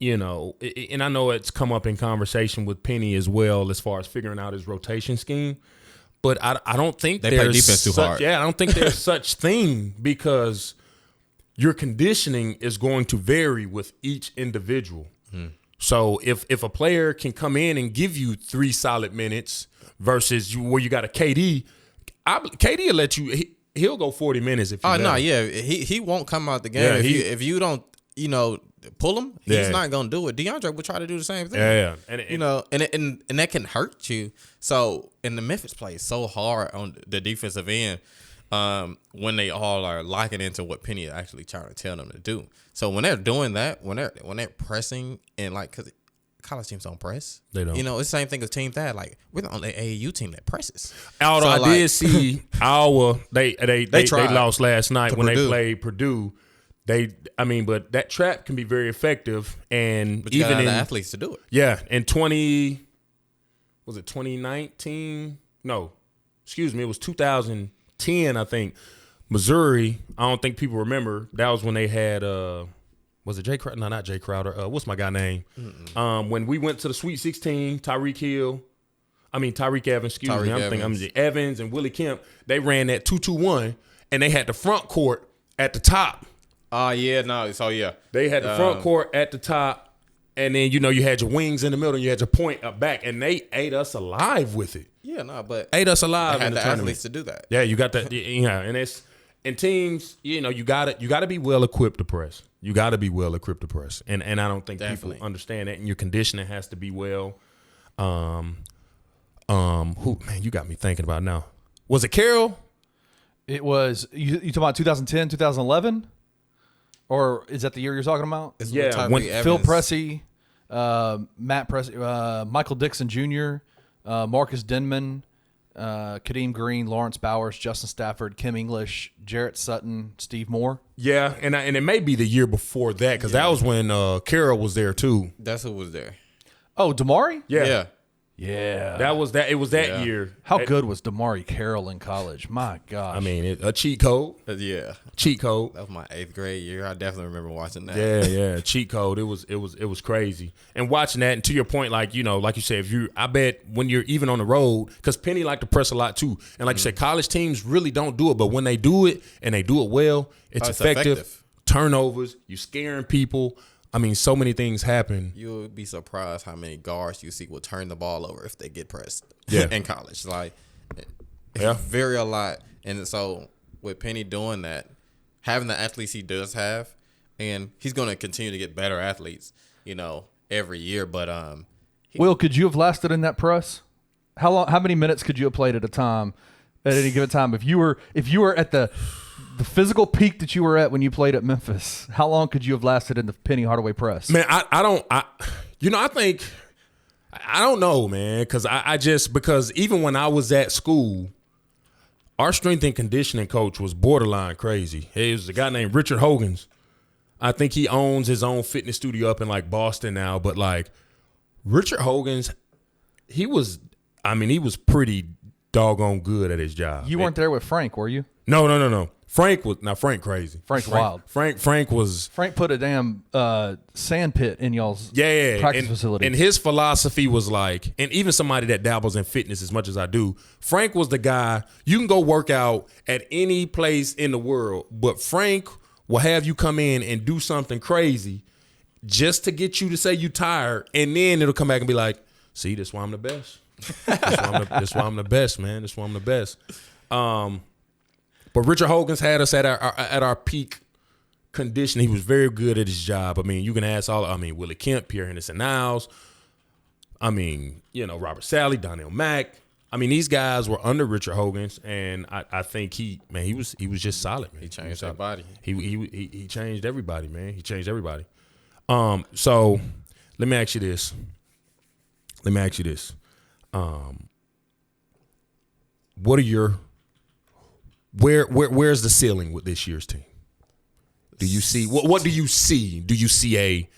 you know, and I know it's come up in conversation with Penny as well as far as figuring out his rotation scheme. But I don't think they play defense too hard. Yeah, I don't think there's such thing because your conditioning is going to vary with each individual. So if a player can come in and give you 3 solid minutes versus where you got a KD will let you. He'll go 40 minutes if you. Oh no, yeah, he won't come out the game if you don't pull him. He's not gonna do it. DeAndre would try to do the same thing. Yeah. And that can hurt you. So and the Memphis plays so hard on the defensive end when they all are locking into what Penny is actually trying to tell them to do. So when they're doing that, when they're pressing and because college teams don't press. They don't. It's the same thing as Team Thad. Like we're the only AAU team that presses. Although I did see they lost last night when Purdue. they played Purdue. But that trap can be very effective, and But you even got in the athletes to do it. Yeah, in 2019? No, excuse me, it was 2010. I think Missouri. I don't think people remember. That was when they had. Was it Jay Crowder? No, not Jay Crowder. What's my guy name? When we went to the Sweet 16, Tyreek Evans, Evans and Willie Kemp, they ran that 2-2-1, and they had the front court at the top. They They had the front court at the top, and then, you had your wings in the middle, and you had your point up back, and they ate us alive with it. Yeah, no, but Ate us alive they had in the the tournament. athletes to do that. Yeah, you got that. And it's in teams. You got to be well equipped to press. You got to be well equipped to press, and I don't think Definitely. people understand that. And your conditioning has to be well. You got me thinking about now. Was it Carroll? It was you talking about 2010, 2011, or is that the year you're talking about? It's Yeah, with Tyree when Evans. Phil Pressey, Matt Pressey, Michael Dixon Jr., Marcus Denman, Kadeem Green, Lawrence Bowers, Justin Stafford, Kim English, Jarrett Sutton, Steve Moore. Yeah, and it may be the year before that because that was when Carroll was there too. That's who was there. Oh, Damari? Yeah. Yeah. That was that. It was that year. How good was Damari Carroll in college? My gosh. I mean, a cheat code. Yeah. Cheat code. That was my 8th grade year. I definitely remember watching that. Yeah, cheat code. It was crazy. And watching that, and to your point, like you said, I bet when you're even on the road, because Penny liked to press a lot too, and like you said, college teams really don't do it, but when they do it and they do it well, it's effective. Turnovers, you scaring people. I mean, so many things happen. You'll be surprised how many guards you see will turn the ball over if they get pressed in college. Like, it's very a lot. And so with Penny doing that, having the athletes he does have, and he's going to continue to get better athletes, every year. But Will, could you have lasted in that press? How many minutes could you have played at a time at any given time? If you were at the physical peak that you were at when you played at Memphis, how long could you have lasted in the Penny Hardaway press? Man, I don't know, man, because even when I was at school, our strength and conditioning coach was borderline crazy. It was a guy named Richard Hogan's. I think he owns his own fitness studio up in like Boston now, but like Richard Hogan's, he was pretty doggone good at his job. You weren't there with Frank, were you? No. Frank crazy. Frank's wild. Frank put a damn sand pit in y'all's practice facility. And his philosophy was like, and even somebody that dabbles in fitness as much as I do, Frank was the guy, you can go work out at any place in the world, but Frank will have you come in and do something crazy just to get you to say you tired, and then it'll come back and be like, see, that's why I'm the best. That's why I'm the best, man. That's why I'm the best. But Richard Hogan's had us at our peak condition. He was very good at his job. I mean, you can ask Willie Kemp, Pierre Henderson Niles. Robert Sally, Donnell Mack. I mean, these guys were under Richard Hogan's, and I think he was just solid, man. he changed our body. He changed everybody, man. He changed everybody. So let me ask you this. What are your where's the ceiling with this year's team? Do you see what do you see? Do you see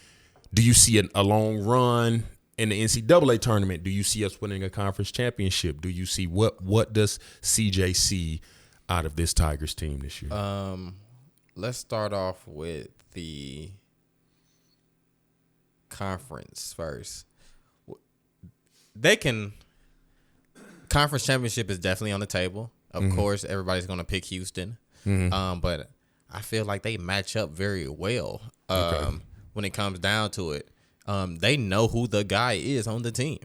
a long run in the NCAA tournament? Do you see us winning a conference championship? Do you see what does CJ see out of this Tigers team this year? let's start off with the conference first. Conference championship is definitely on the table. Of course, everybody's going to pick Houston. But I feel like they match up very well when it comes down to it. They know who the guy is on the team.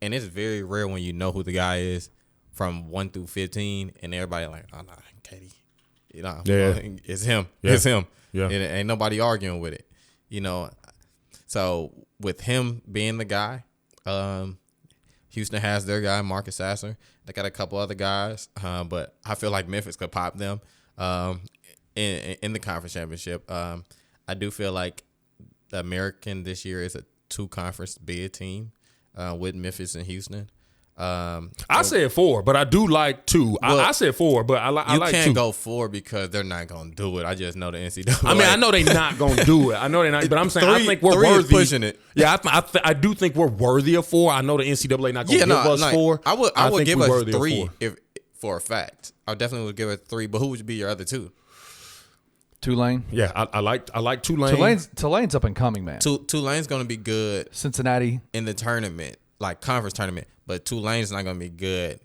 And it's very rare when you know who the guy is from 1 through 15 and everybody like, oh, no, Katie. You know, it's him. Yeah. It's him. Yeah. And ain't nobody arguing with it. You know, so with him being the guy, Houston has their guy, Marcus Sasser. They got a couple other guys, but I feel like Memphis could pop them in the conference championship. I do feel like the American this year is a 2-conference bid team with Memphis and Houston. I said 4, but I do like 2. Well, I said 4, but I like 2. You can't go 4 because they're not going to do it. I just know the NCAA. I mean, I know they're not going to do it. I know they're not, but I'm saying I think we're 3 worthy. is pushing it. Yeah, I do think we're worthy of 4. I know the NCAA not going to give us 4. I would think give we're us worthy of 3 4. if for a fact. I definitely would give it 3. But who would be your other 2? Tulane. Yeah, I like Tulane. Tulane's up and coming, man. Tulane's going to be good Cincinnati in the tournament, like conference tournament. But Tulane's not going to be good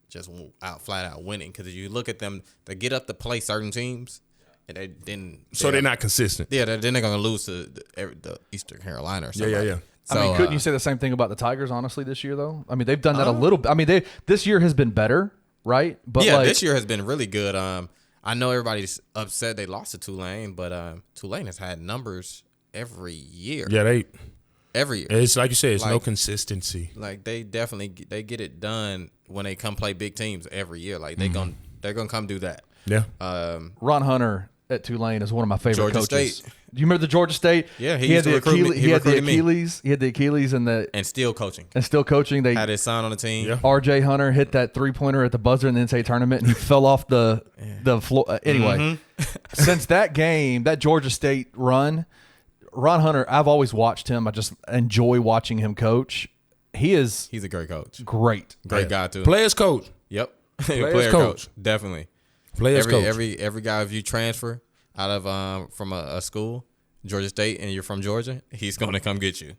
just flat out winning. Because if you look at them, they get up to play certain teams, and they didn't. So they're not consistent. Yeah, then they're going to lose to the Eastern Carolina or something. Yeah. So, I mean, couldn't you say the same thing about the Tigers, honestly, this year, though? I mean, they've done that a little bit. I mean, this year has been better, right? But yeah, this year has been really good. I know everybody's upset they lost to Tulane, but Tulane has had numbers every year. Yeah, every year. It's like you said, it's no consistency. Like they definitely get it done when they come play big teams every year. Like they're gonna come do that. Yeah. Ron Hunter at Tulane is one of my favorite Georgia coaches. State. Do you remember the Georgia State? Yeah, he had the Achilles. He had the Achilles, and still coaching. They Had his son on the team. Yeah. R.J. Hunter hit that 3-pointer at the buzzer in the NCAA tournament, and he fell off the floor. Anyway, since that game, that Georgia State run, Ron Hunter, I've always watched him. I just enjoy watching him coach. He's a great coach. Great Guy too. Players coach. Yep. Players coach. Definitely. Players coach. Every guy, if you transfer out of from a school, Georgia State, and you're from Georgia, he's going to come get you.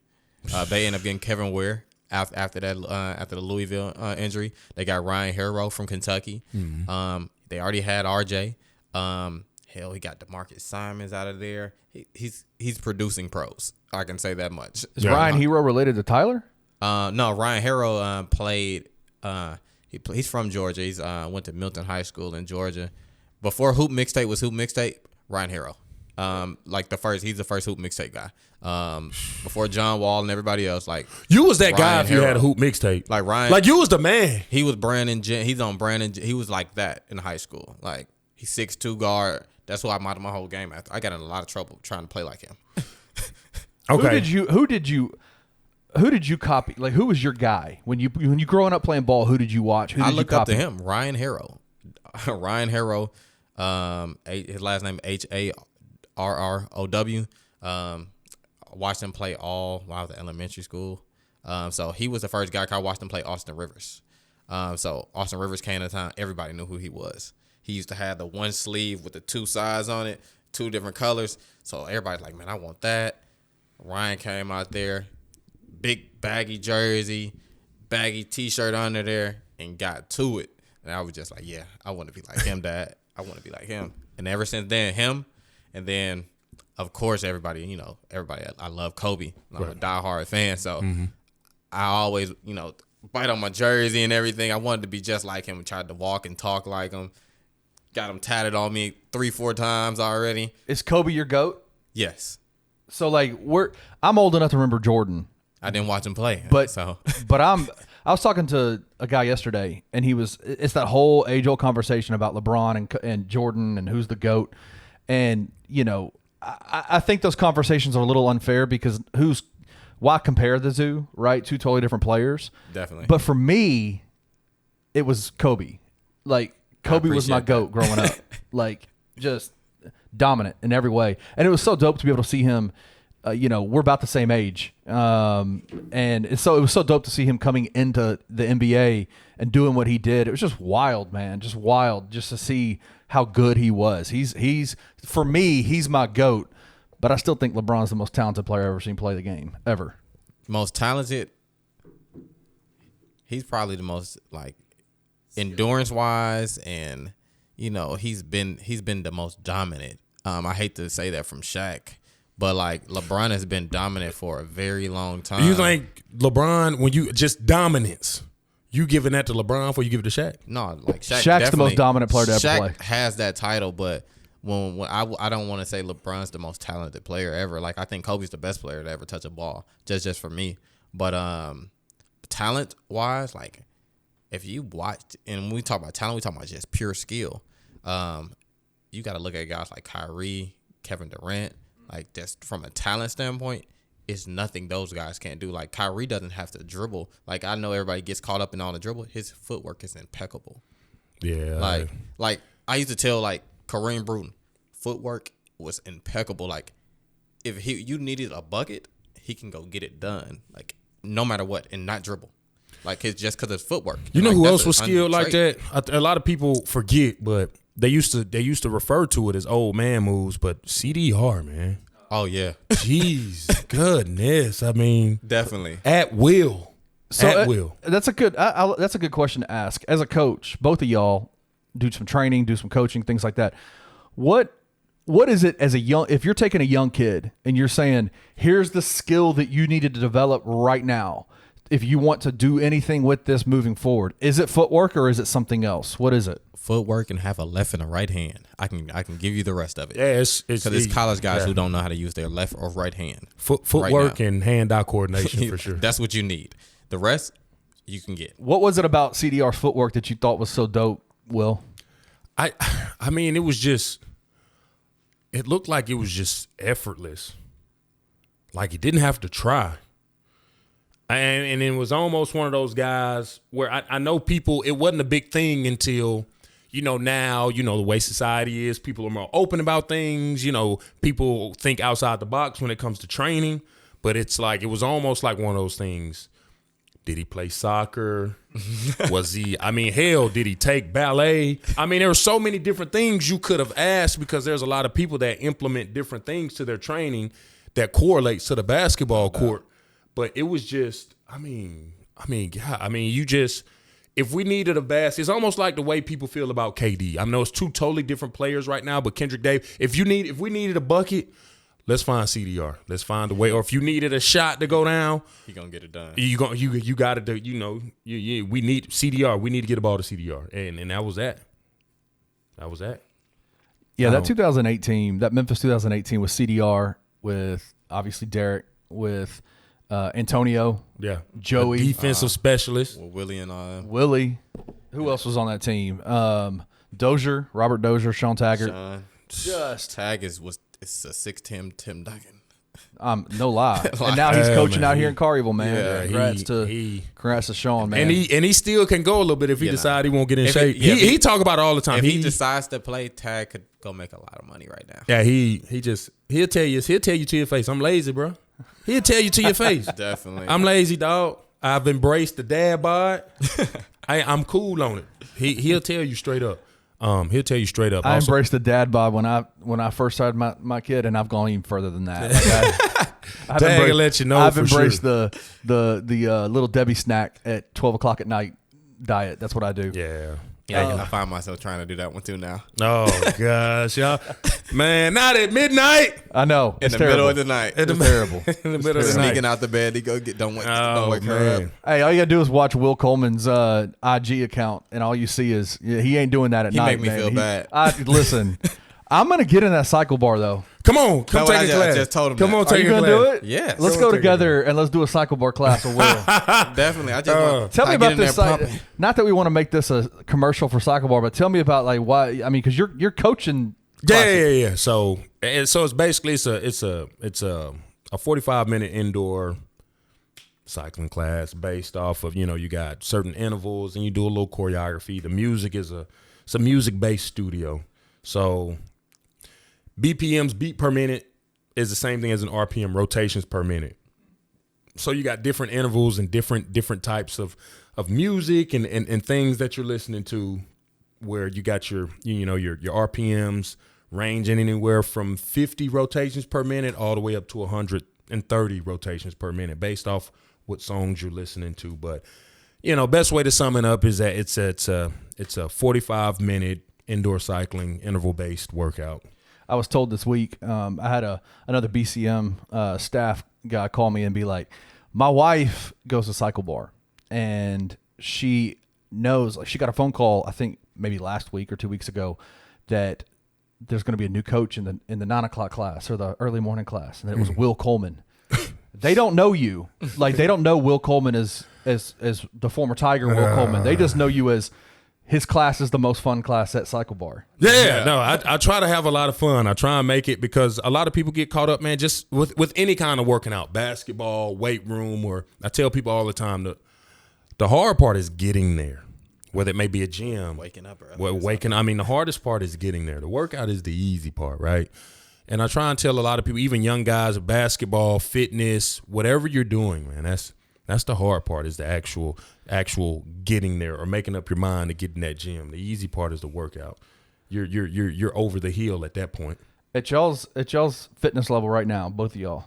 They end up getting Kevin Ware after the Louisville injury. They got Ryan Harrow from Kentucky. They already had RJ. Hell, he got DeMarcus Simons out of there. He's producing pros. I can say that much. Is Ryan Hero related to Tyler? No, Ryan Harrow played. He's from Georgia. He's went to Milton High School in Georgia. Before Hoop Mixtape was Hoop Mixtape, Ryan Harrow. He's the first Hoop Mixtape guy. Before John Wall and everybody else, like you was that guy Ryan if you had a Harrow. Hoop Mixtape. Like Ryan, like you was the man. He was Brandon. He's on Brandon. He was like that in high school. Like he's 6'2" guard. That's why I modeled my whole game after. I got in a lot of trouble trying to play like him. Okay. Who did you copy? Like, who was your guy when you growing up playing ball? Who did you watch? Who did I you looked copy? up to him, Ryan Harrow. Ryan Harrow, his last name Harrow. Watched him play all while I was at elementary school. So he was the first guy I watched him play Austin Rivers. So Austin Rivers came to town. Everybody knew who he was. He used to have the one sleeve with the 2 sides on it, 2 different colors. So everybody's like, man, I want that. Ryan came out there, big baggy jersey, baggy T-shirt under there, and got to it. And I was just like, yeah, I want to be like him, Dad. I want to be like him. And ever since then, him, and then, of course, everybody, I love Kobe. I'm a diehard fan, so I always, bite on my jersey and everything. I wanted to be just like him and tried to walk and talk like him. Got him tatted on me 3-4 times already. Is Kobe your GOAT? Yes. So like I'm old enough to remember Jordan. I didn't watch him play, but I was talking to a guy yesterday, and it's that whole age-old conversation about LeBron and Jordan and who's the GOAT, and I think those conversations are a little unfair because why compare the two, right? 2 totally different players. Definitely. But for me, it was Kobe. Like Kobe was my GOAT growing up, like just dominant in every way, and it was so dope to be able to see him we're about the same age. And so it was so dope to see him coming into the NBA and doing what he did. It was just wild, man. Just wild just to see how good he was. He's for me, he's my GOAT, but I still think LeBron's the most talented player I've ever seen play the game, ever. Most talented? He's probably the most, like, endurance-wise, and, he's been the most dominant. I hate to say that from Shaq. But, like, LeBron has been dominant for a very long time. You think LeBron, when you just dominance, you giving that to LeBron before you give it to Shaq? No, like Shaq's the most dominant player to ever play. Shaq has that title, but when I don't want to say LeBron's the most talented player ever. Like, I think Kobe's the best player to ever touch a ball, just for me. But talent-wise, like, if you watched, and when we talk about talent, we talk about just pure skill. You got to look at guys like Kyrie, Kevin Durant. Like, just from a talent standpoint, it's nothing those guys can't do. Like, Kyrie doesn't have to dribble. Like, I know everybody gets caught up in all the dribble. His footwork is impeccable. Yeah. Like I used to tell, like, Kareem Bruton, footwork was impeccable. Like, if you needed a bucket, he can go get it done. Like, no matter what, and not dribble. Like, it's just because of footwork. You know like, who else was skilled like that? A lot of people forget, but they used to refer to it as old man moves, but CDR, man. Oh, yeah. Jeez, goodness. I mean, definitely. At will. So at will. That's a good question to ask. As a coach, both of y'all do some training, do some coaching, things like that. What is it if you're taking a young kid and you're saying, here's the skill that you needed to develop right now if you want to do anything with this moving forward? Is it footwork or is it something else? What is it? Footwork and have a left and a right hand. I can give you the rest of it. Yeah, because it's college guys who don't know how to use their left or right hand. Footwork and hand-eye coordination for sure. That's what you need. The rest you can get. What was it about CDR's footwork that you thought was so dope, Will? I mean, it looked like it was just effortless. Like he didn't have to try. And it was almost one of those guys where I know people, it wasn't a big thing until, now, the way society is, people are more open about things. People think outside the box when it comes to training. But it's like, it was almost like one of those things. Did he play soccer? Was he, did he take ballet? There were so many different things you could have asked because there's a lot of people that implement different things to their training that correlates to the basketball court. But it was just, if we needed a basket, it's almost like the way people feel about KD. I know it's two totally different players right now, but Kendrick Davis, if we needed a bucket, let's find CDR. Let's find a way. Or if you needed a shot to go down, he gonna get it done. You got to do. We need CDR. We need to get a ball to CDR, and that was that. That was that. Yeah, that 2018, that Memphis 2018 with CDR, with obviously Derek, with Antonio, Joey, the defensive specialist, Willie and Willie. Who else was on that team? Dozier, Robert Dozier, Sean Taggart. It's a 6'10" Tim Duncan. No lie. And now he's coaching out here in Collierville, man. Yeah, congrats to Sean, man. And he still can go a little bit if he decide he won't get in shape. He talk about it all the time. If he decides to play, Tag could go make a lot of money right now. Yeah, he'll tell you to your face, I'm lazy, bro. He'll tell you to your face. Definitely. I'm lazy, dog. I've embraced the dad bod. I'm cool on it. He'll tell you straight up. He'll tell you straight up. I embraced the dad bod when I first started my kid, and I've gone even further than that. Like I'll let you know. I've embraced the little Debbie snack at 12 o'clock at night diet. That's what I do. Yeah. I find myself trying to do that one too now. Oh gosh, y'all, man! Not at midnight. I know. In the middle of the night. It's terrible. In the middle of the night, sneaking out the bed, he go get don't wake her up. Hey, all you gotta do is watch Will Coleman's IG account, and all you see is he ain't doing that at night. He make me feel bad. Listen, I'm gonna get in that cycle bar though. Come take a class. I just told him. Come on, take a class. Are you gonna do it? Yes. Let's go together and let's do a cycle bar class with Will. Definitely. I just want tell me about this. Not that we want to make this a commercial for cycle bar, but tell me about like why. Because you're coaching. Yeah. So it's basically it's a 45-minute indoor cycling class based off of you got certain intervals and you do a little choreography. The music it's a music based studio. So BPMs, beat per minute, is the same thing as an RPM, rotations per minute. So you got different intervals and different types of music and things that you're listening to, where you got your RPMs ranging anywhere from 50 rotations per minute all the way up to 130 rotations per minute based off what songs you're listening to. But best way to sum it up is that it's a 45-minute indoor cycling interval based workout. I was told this week, I had another BCM staff guy call me and be like, my wife goes to Cycle Bar, and she knows, like, she got a phone call, I think maybe last week or 2 weeks ago, that there's going to be a new coach in the 9 o'clock class or the early morning class, and it was Will Coleman. They don't know you. Like, they don't know Will Coleman as the former Tiger Will Coleman. They just know you as his class is the most fun class at Cycle Bar. Yeah. No, I try to have a lot of fun. I try and make it, because a lot of people get caught up, man, just with any kind of working out, basketball, weight room, or I tell people all the time that the hard part is getting there, whether it may be a gym. Waking up early. The hardest part is getting there. The workout is the easy part, right? And I try and tell a lot of people, even young guys, basketball, fitness, whatever you're doing, man, that's the hard part, is the actual getting there or making up your mind to get in that gym. The easy part is the workout. You're over the hill at that point. At y'all's fitness level right now, both of y'all,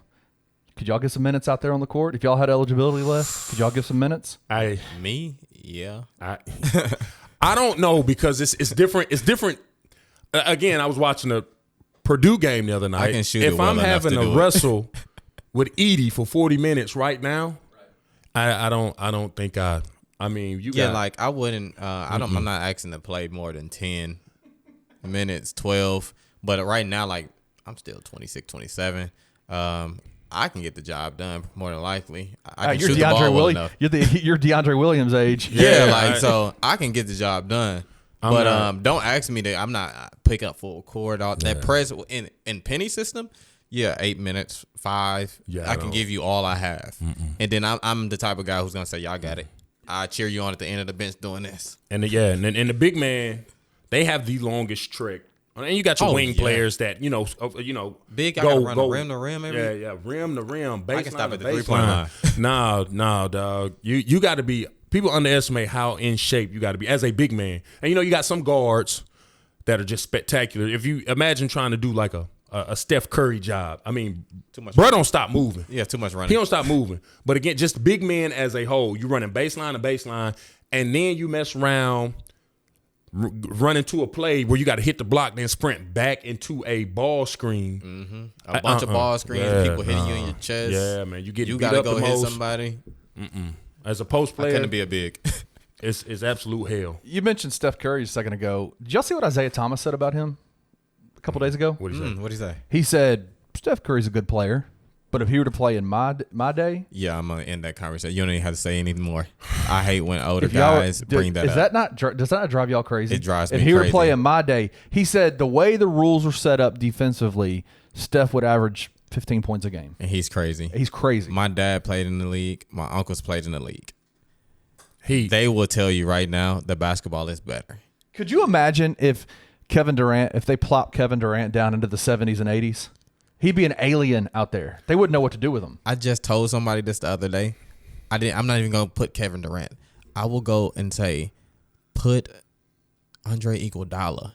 could y'all get some minutes out there on the court? If y'all had eligibility left, could y'all give some minutes? Me? Yeah. I don't know, because it's different. It's different. Again, I was watching a Purdue game the other night. I can shoot if it well I'm enough having to to do it. wrestle with Edie for 40 minutes right now, I don't think I mean, you got, like, I wouldn't I'm not asking to play more than 10 minutes, 12, but right now, like, I'm still 26, 27. I can get the job done more than likely. I can You're shoot the ball well enough. You're DeAndre Williams age. Yeah, so I can get the job done. But don't ask me to. I'm not picking up full court. That press in Penny system, 8 minutes, 5. Yeah, I can give you all I have. And then I'm the type of guy who's gonna say, y'all got it. I cheer you on at the end of the bench doing this. And the big man, they have the longest trek. And you got your wing players that Big. I gotta run the rim to rim. Rim to rim. Baseline I can stop at the baseline. 3-point line. No, dog. You got to be. People underestimate how in shape you got to be as a big man. And you got some guards that are just spectacular. If you imagine trying to do like a Steph Curry job, I mean, too much. Bro don't stop moving. Yeah, too much running. He don't stop moving. But again, just big men as a whole, you running baseline to baseline, and then you mess around. Run into a play where you got to hit the block, then sprint back into a ball screen. A bunch of ball screens, people hitting you in your chest. Yeah, man, you gotta up go the hit most. somebody. As a post player, I couldn't be a big. it's absolute hell. You mentioned Steph Curry a second ago. Did y'all see what Isaiah Thomas said about him a couple days ago? What did he say? What'd he say? He said Steph Curry's a good player, but if he were to play in my day, Yeah, I'm gonna end that conversation. You don't even have to say anything more. I hate when older if y'all- guys bring that is up. that not does that not drive y'all crazy? It drives If me he were to crazy. play in my day, he said the way the rules are set up defensively, Steph would average 15 points a game. And he's crazy. He's crazy. My dad played in the league. My uncles played in the league. He They will tell you right now the basketball is better. Could you imagine if they plop Kevin Durant down into the 70s and 80s? He'd be an alien out there. They wouldn't know what to do with him. I just told somebody this the other day. I'm not even gonna put Kevin Durant. I will go and say, put Andre Iguodala.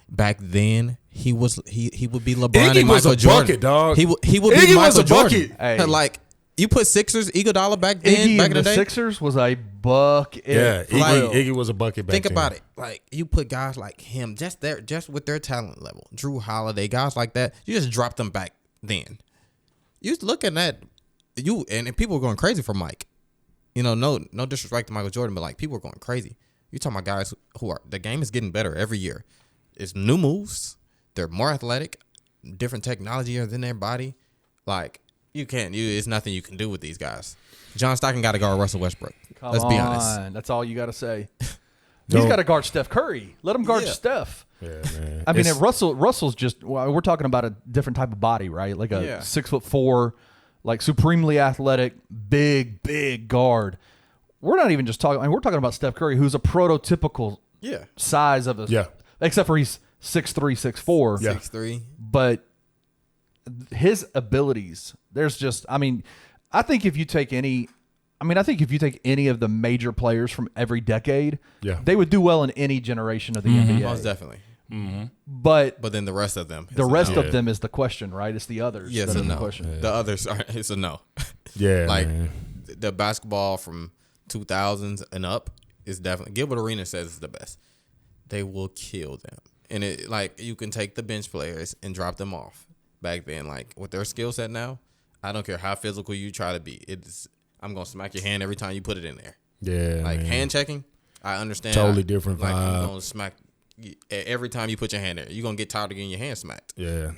Back then, he would be LeBron Iggy and was Michael a Jordan. bucket, dog. He would be Iggy Michael was a Jordan. bucket. Hey. Like, you put Sixers Iguodala back then, Iggy back and in the the day. Sixers was a bucket. Yeah, Like, Iggy was a bucket back Think then. about it. Like, you put guys like him just with their talent level. Drew Holiday, guys like that. You just drop them back then. You was looking at you, and people were going crazy for Mike. No disrespect to Michael Jordan, but like people were going crazy. You talking about guys who are the game is getting better every year. It's new moves. They're more athletic, different technology in their body. Like it's nothing you can do with these guys. John Stockton got to guard Russell Westbrook. Let's be honest. That's all you got to say. He's got to guard Steph Curry. Let him guard Yeah. Steph. Yeah, man. I mean, if Russell's just, we're talking about a different type of body, right? Like a 6'4", like supremely athletic, big guard. We're not even just talking. I mean, we're talking about Steph Curry, who's a prototypical size of a. Yeah. Except for he's 6'3", 6'4". Yeah. 6'3". But his abilities, there's just, I think if you take any of the major players from every decade, they would do well in any generation of the NBA. Most definitely. But then the rest of them. The rest of them is the question, right? It's the others. Yes that and are no. the question. The others are. It's a no. Yeah, like man. the basketball from 2000s and up is definitely. Gilbert Arenas says it's the best. They will kill them, and it like you can take the bench players and drop them off. Back then, like with their skill set now, I don't care how physical you try to be. I'm gonna smack your hand every time you put it in there. Yeah, like man. Hand checking. I understand. Totally different like, vibe. I'm gonna smack every time you put your hand there. You're gonna get tired of getting your hand smacked. Yeah,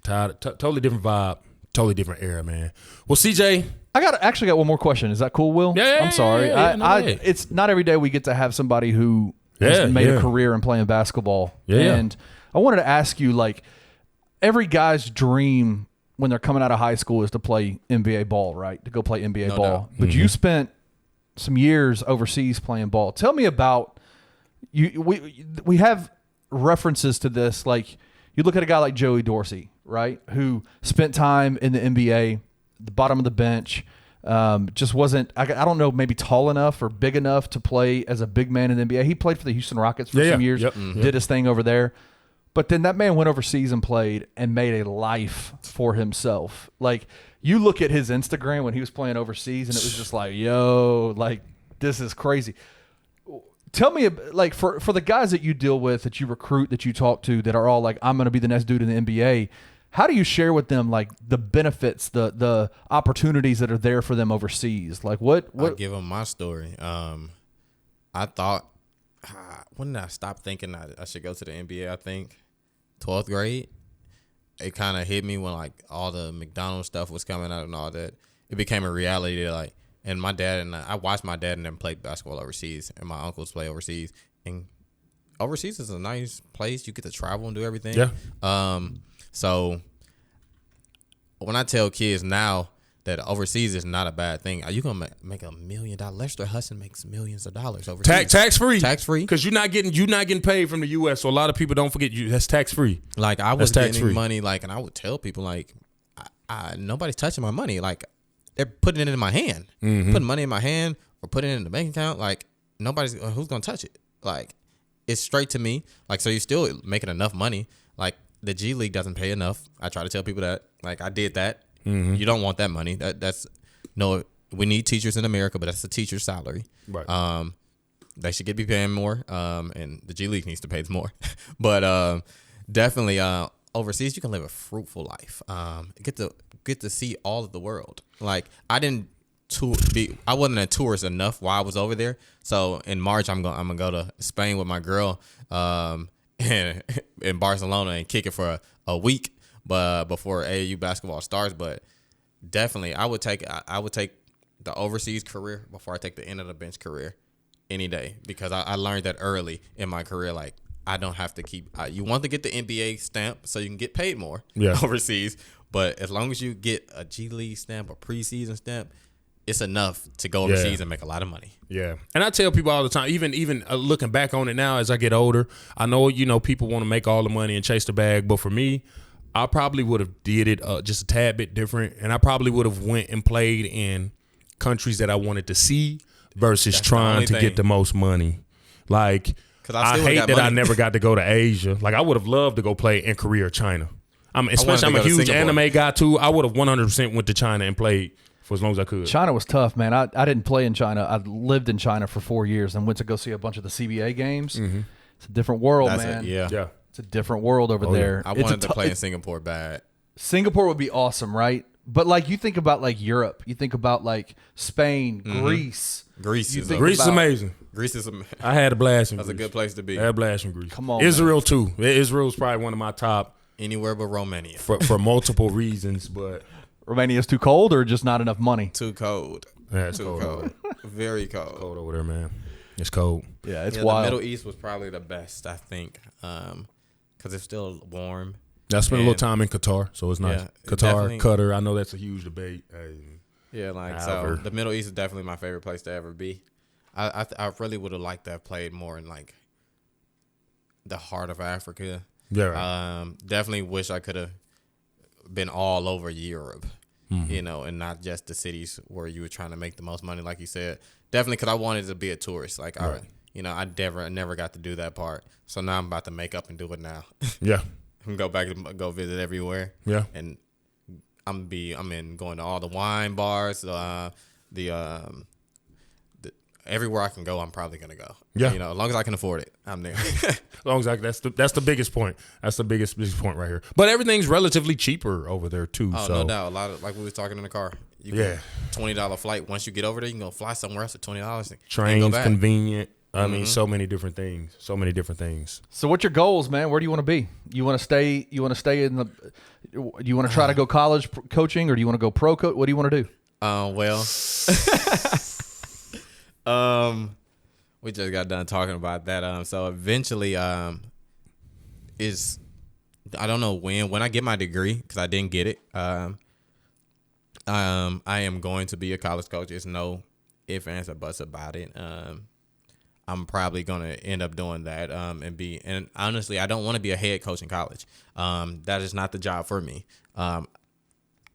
totally different vibe, totally different era, man. Well, CJ, I actually got one more question. Is that cool, Will? Yeah, I'm sorry. no way. It's not every day we get to have somebody who has made a career in playing basketball. And I wanted to ask you, like, every guy's dream when they're coming out of high school is to play NBA ball, right? To go play NBA ball. doubt. But you spent some years overseas playing ball. Tell me about you. We have references to this. Like, you look at a guy like Joey Dorsey, right, who spent time in the NBA, the bottom of the bench, just wasn't, I don't know, maybe tall enough or big enough to play as a big man in the NBA. He played for the Houston Rockets for some years, did his thing over there. But then that man went overseas and played and made a life for himself. Like, you look at his Instagram when he was playing overseas, and it was just like, yo, like, this is crazy. Tell me, like, for the guys that you deal with, that you recruit, that you talk to, that are all like, I'm going to be the next dude in the NBA, how do you share with them, like, the benefits, the opportunities that are there for them overseas? Like, what? I give them my story. I thought, when did I stop thinking I should go to the NBA? I think 12th grade. It kind of hit me when, like, all the McDonald's stuff was coming out and all that. It became a reality that, like, and my dad and I watched my dad and them play basketball overseas, and my uncles play overseas. And overseas is a nice place. You get to travel and do everything. Yeah. So when I tell kids now that overseas is not a bad thing, you gonna make $1 million. Lester Hudson makes millions of dollars overseas. Tax free. Tax free. Because you're not getting paid from the U.S. So a lot of people don't forget that's tax free. Like, I was getting tax-free. money, like, and I would tell people, like, nobody's touching my money. Like, they're putting it in my hand, putting money in my hand or putting it in the bank account. Like, who's gonna touch it? Like, it's straight to me. Like, so you're still making enough money. Like, the G League doesn't pay enough. I try to tell people that. Like, I did that. You don't want that money. We need teachers in America, but that's a teacher's salary. Right. They should be paying more, and the G League needs to pay more. But definitely, overseas you can live a fruitful life. Get to see all of the world. Like, I wasn't a tourist enough while I was over there. So in March I'm gonna go to Spain with my girl, in Barcelona, and kick it for a week, but before AAU basketball starts. But definitely, I would take the overseas career before I take the end of the bench career any day, because I learned that early in my career. Like, I don't have to keep. You want to get the NBA stamp so you can get paid more overseas, but as long as you get a G League stamp or preseason stamp, it's enough to go overseas and make a lot of money. Yeah. And I tell people all the time, even looking back on it now as I get older, I know, people want to make all the money and chase the bag. But for me, I probably would have did it just a tad bit different. And I probably would have went and played in countries that I wanted to see versus trying to get the most money. Like, I hate that I never got to go to Asia. Like, I would have loved to go play in Korea or China. Especially I'm a huge anime guy too. I would have 100% went to China and played for as long as I could. China was tough, man. I didn't play in China. I lived in China for 4 years and went to go see a bunch of the CBA games. It's a different world, man. Yeah. It's a different world over there. I wanted to play in Singapore bad. Singapore would be awesome, right? But, like, you think about, like, Europe. You think about, like, Spain, Greece. Greece is amazing. Greece is amazing. I had a blast in Greece. That's a good place to be. I had a blast in Greece. Come on, Israel too. Israel's probably one of my top. Anywhere but Romania. For multiple reasons, but Romania's too cold or just not enough money? Too cold. Yeah, it's Too cold. cold. Very cold. Cold over there, man. It's cold. Yeah, it's wild. The Middle East was probably the best, I think, because it's still warm. I spent a little time in Qatar, so it's nice. Yeah, Qatar, Qatar, I know that's a huge debate. Yeah, so the Middle East is definitely my favorite place to ever be. I really would have liked to have played more in, like, the heart of Africa. Yeah, right. Definitely wish I could have been all over Europe, you know, and not just the cities where you were trying to make the most money, like you said. Definitely, because I wanted to be a tourist. Like, Right. I never got to do that part. So now I'm about to make up and do it now. Yeah. Go back and go visit everywhere. Yeah. And I'm going to all the wine bars, everywhere I can go, I'm probably gonna go. Yeah. You know, as long as I can afford it, I'm there. As long as that's the biggest point. That's the biggest point right here. But everything's relatively cheaper over there too. Oh, so. no doubt. A lot of, like we was talking in the car. $20 flight. Once you get over there, you can go fly somewhere else at $20. Trains, convenient. I mean, so many different things. So many different things. So what's your goals, man? Where do you want to be? You want to stay in the you want to try to go college coaching, or do you want to go pro coach? What do you want to do? We just got done talking about that. So eventually, is I don't know when I get my degree, because I didn't get it. I am going to be a college coach. There's no ifs, ands, or buts about it. I'm probably gonna end up doing that. And honestly, I don't want to be a head coach in college. That is not the job for me. I'm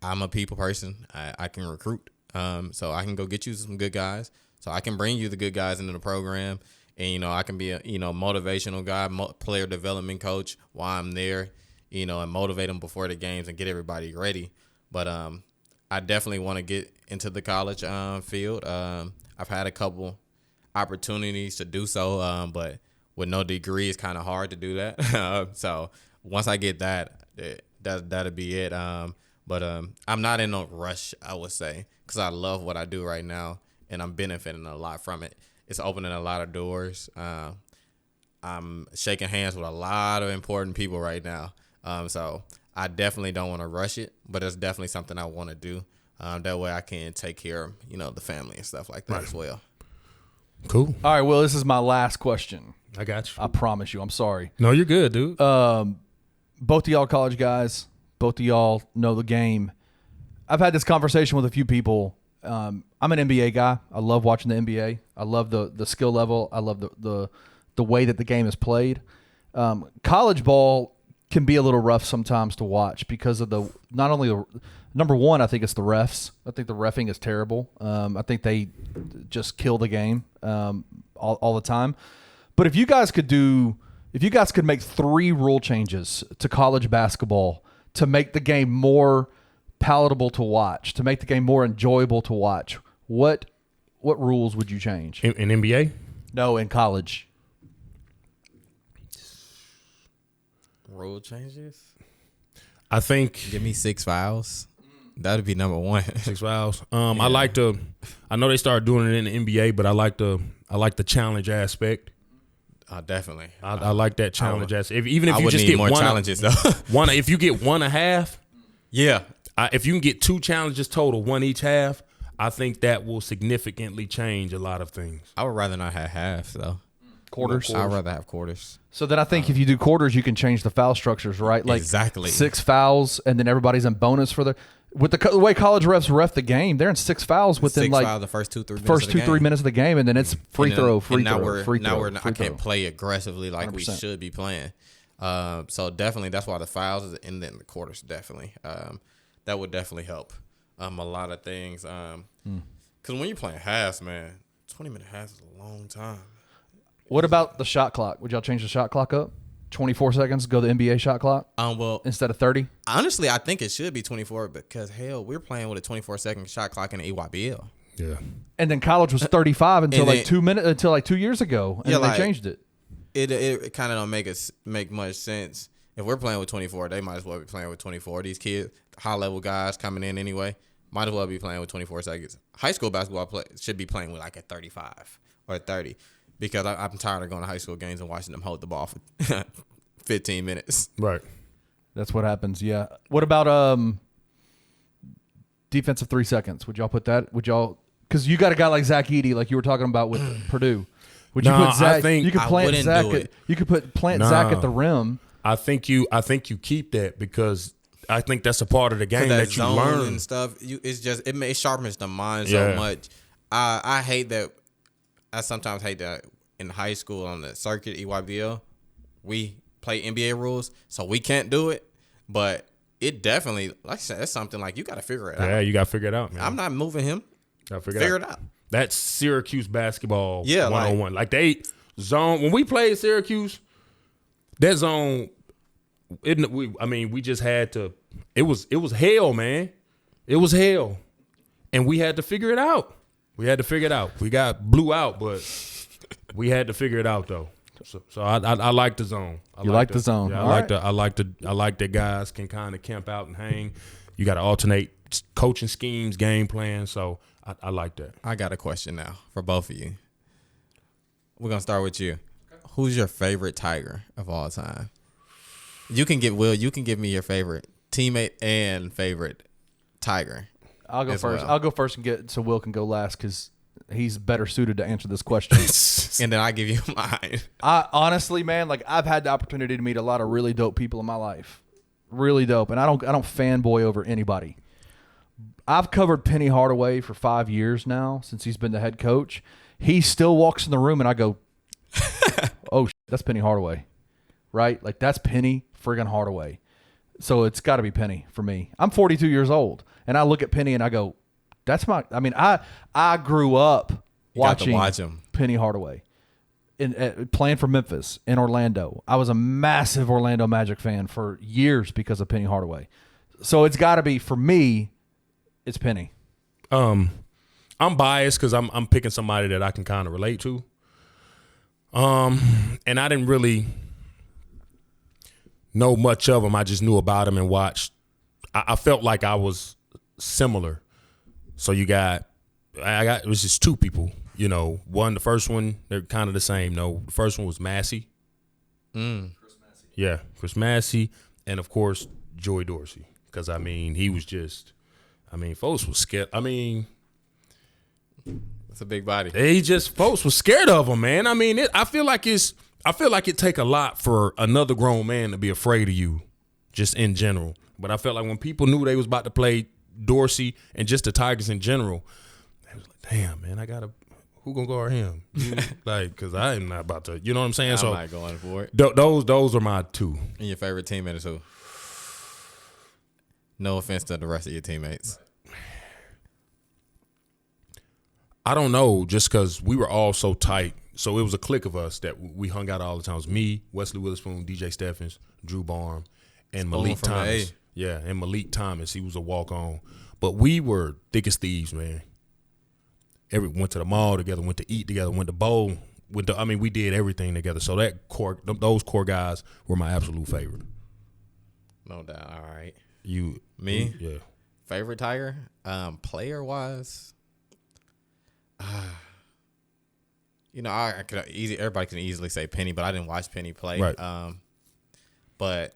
a people person. I can recruit. So I can go get you some good guys. So I can bring you the good guys into the program, and I can be a motivational guy, player development coach while I'm there, and motivate them before the games and get everybody ready. But I definitely want to get into the college field. I've had a couple opportunities to do so, but with no degree, it's kind of hard to do that. So once I get that'll be it. But I'm not in a rush, I would say, because I love what I do right now. And I'm benefiting a lot from it. It's opening a lot of doors. I'm shaking hands with a lot of important people right now. So I definitely don't want to rush it, but it's definitely something I want to do. That way I can take care of, the family and stuff like that as well. Cool. All right, well, this is my last question. I got you. I promise you. I'm sorry. No, you're good, dude. Both of y'all college guys. Both of y'all know the game. I've had this conversation with a few people. I'm an NBA guy. I love watching the NBA. I love the skill level. I love the way that the game is played. College ball can be a little rough sometimes to watch because of not only the number one, I think it's the refs. I think the reffing is terrible. I think they just kill the game all the time. But if you guys could make 3 rule changes to college basketball to make the game more palatable to watch, to make the game more enjoyable to watch, what rules would you change? In NBA? No, in college. Rule changes? I think Give me 6 fouls. That'd be number 1. 6 fouls. I know they started doing it in the NBA, but I like the challenge aspect. Definitely. I like that challenge aspect. Even if I you would just need get more one challenges though. if you get 1.5, Yeah. if you can get 2 challenges total, 1 each half, I think that will significantly change a lot of things. I would rather not have halves though. Quarters. I'd rather have quarters. So then I think if you do quarters, you can change the foul structures, right? Like Exactly. 6 fouls, and then everybody's in bonus for with the way college refs ref the game. They're in 6 fouls within 6 like fouls the first 2-3 minutes of the game, and then it's free throw. I can't play aggressively like 100%. We should be playing. So definitely that's why the fouls and then the quarters definitely. That would definitely help a lot of things. Because when you're playing halves, man, 20-minute halves is a long time. What about the shot clock? Would y'all change the shot clock up? 24 seconds, go the NBA shot clock? Well, instead of 30? Honestly, I think it should be 24 because, hell, we're playing with a 24-second shot clock in the EYBL. Yeah. And then college was 35 until then, 2 years ago, and they changed it. It kind of don't make much sense. If we're playing with 24, they might as well be playing with 24. These kids, high-level guys coming in anyway, might as well be playing with 24 seconds. High school basketball should be playing with like a 35 or 30 because I'm tired of going to high school games and watching them hold the ball for 15 minutes. Right. That's what happens, yeah. What about defensive 3 seconds? Would y'all put that? Because you got a guy like Zach Edey, like you were talking about with Purdue. Would you put Zach? You could plant Zach. You could plant Zach at the rim. I think you keep that because I think that's a part of the game that you learn and stuff. It sharpens the mind so much. I hate that. I sometimes hate that in high school on the circuit EYBL, we play NBA rules, so we can't do it. But it definitely, like I said, it's something like you got to figure it out. Yeah, you got to figure it out, man. I'm not moving him. Got to Figure it out. That's Syracuse basketball Yeah, one-on-one. Like they zone, when we played Syracuse, that zone, we just had to, it was hell, man. It was hell. And we had to figure it out. We got blew out, but we had to figure it out though. So I like the zone. You like the zone. Yeah, All I like that guys can kind of camp out and hang. You got to alternate coaching schemes, game plans. So I like that. I got a question now for both of you. We're gonna start with you. Who's your favorite Tiger of all time? You can give Will. You can give me your favorite teammate and favorite Tiger. I'll go first. well. I'll go first and get so Will can go last because he's better suited to answer this question. And then I give you mine. I honestly, man, like I've had the opportunity to meet a lot of really dope people in my life, really dope, and I don't fanboy over anybody. I've covered Penny Hardaway for 5 years now since he's been the head coach. He still walks in the room and I go, "Oh, that's Penny Hardaway," right? Like that's Penny friggin' Hardaway. So it's got to be Penny for me. I'm 42 years old, and I look at Penny and I go, "That's my." I mean, I grew up watching watch him. Penny Hardaway, playing for Memphis in Orlando. I was a massive Orlando Magic fan for years because of Penny Hardaway. So it's got to be for me. It's Penny. I'm biased because I'm picking somebody that I can kind of relate to. And I didn't really know much of him. I just knew about him and watched. I felt like I was similar. So it was just two people. You know, the first one, they're kind of the same. No, the first one was Massey. Chris Massey. Yeah, Chris Massey. And, of course, Joey Dorsey. Because, he was just, folks was scared. It's a big body. Folks was scared of him, man. I feel like it take a lot for another grown man to be afraid of you, just in general. But I felt like when people knew they was about to play Dorsey and just the Tigers in general, they was like, damn, man, who gonna guard him? Because I am not about to, you know what I'm saying? I'm not going for it. Those are my two. And your favorite teammate is who? No offense to the rest of your teammates. I don't know, just because we were all so tight. So it was a clique of us that we hung out all the time. It was me, Wesley Witherspoon, DJ Steffens, Drew Barham, and Malik Thomas. Yeah, and Malik Thomas. He was a walk-on. But we were thick as thieves, man. Went to the mall together, went to eat together, went to bowl. We did everything together. So those core guys were my absolute favorite. No doubt. All right. Me? Yeah. Favorite Tiger? Player-wise? Everybody can easily say Penny, but I didn't watch Penny play. Right. But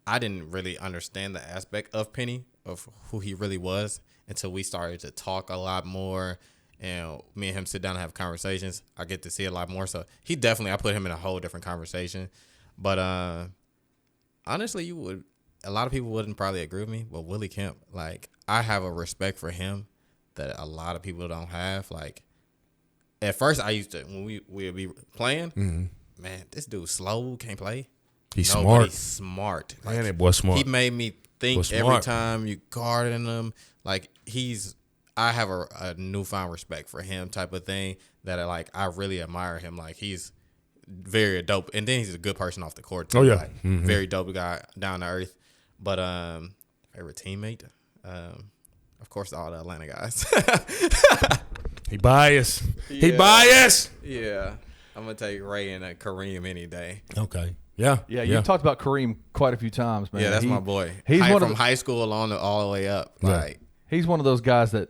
I didn't really understand the aspect of Penny, of who he really was, until we started to talk a lot more, and me and him sit down and have conversations. I get to see a lot more. So I put him in a whole different conversation. But honestly, a lot of people wouldn't probably agree with me, but Willie Kemp, like, I have a respect for him that a lot of people don't have. Like, at first I used to, when we'd be playing, man, this dude's slow, can't play. He's smart. Like, man, that boy smart. He made me think every time you guarding him. Like, I have a newfound respect for him type of thing that I really admire him. Like, he's very dope. And then he's a good person off the court too. Oh, yeah. Like, very dope guy, down to earth. But favorite teammate? Of course, all the Atlanta guys. He biased. Yeah. He biased. Yeah. I'm going to take Ray and Kareem any day. Okay. Yeah. Yeah, you've talked about Kareem quite a few times, man. Yeah, that's my boy. He's from high school all the way up. Yeah. Like, he's one of those guys that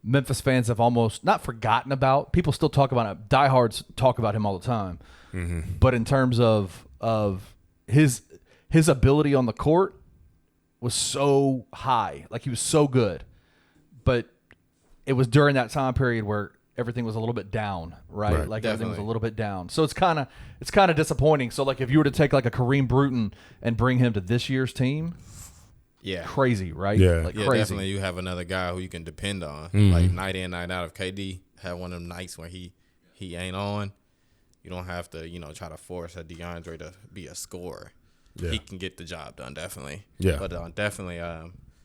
Memphis fans have almost not forgotten about. People still talk about it. Diehards talk about him all the time. But in terms of his ability on the court was so high. Like, he was so good. But it was during that time period where everything was a little bit down, right? Like, everything was a little bit down. So it's kind of disappointing. So, like, if you were to take like a Kareem Bruton and bring him to this year's team, crazy, right? Yeah. Like, yeah, crazy. definitely. You have another guy who you can depend on, like night in, night out. If KD have one of them nights where he ain't on, you don't have to try to force a DeAndre to be a scorer. he can get the job done. Definitely. Yeah. But definitely,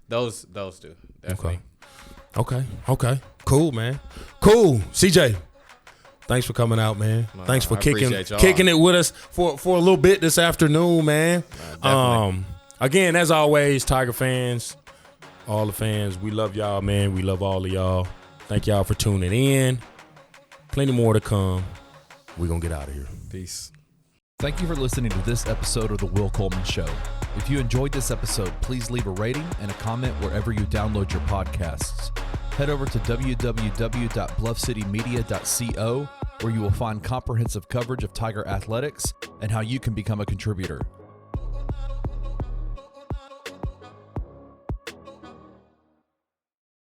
those two definitely. Okay. Cool, man. Cool. CJ, thanks for coming out, man. Thanks for I kicking appreciate y'all. it with us for a little bit this afternoon, man. Definitely. Again, as always, Tiger fans, all the fans, we love y'all, man. We love all of y'all. Thank y'all for tuning in. Plenty more to come. We're going to get out of here. Peace. Thank you for listening to this episode of The Will Coleman Show. If you enjoyed this episode, please leave a rating and a comment wherever you download your podcasts. Head over to www.bluffcitymedia.co, where you will find comprehensive coverage of Tiger athletics and how you can become a contributor.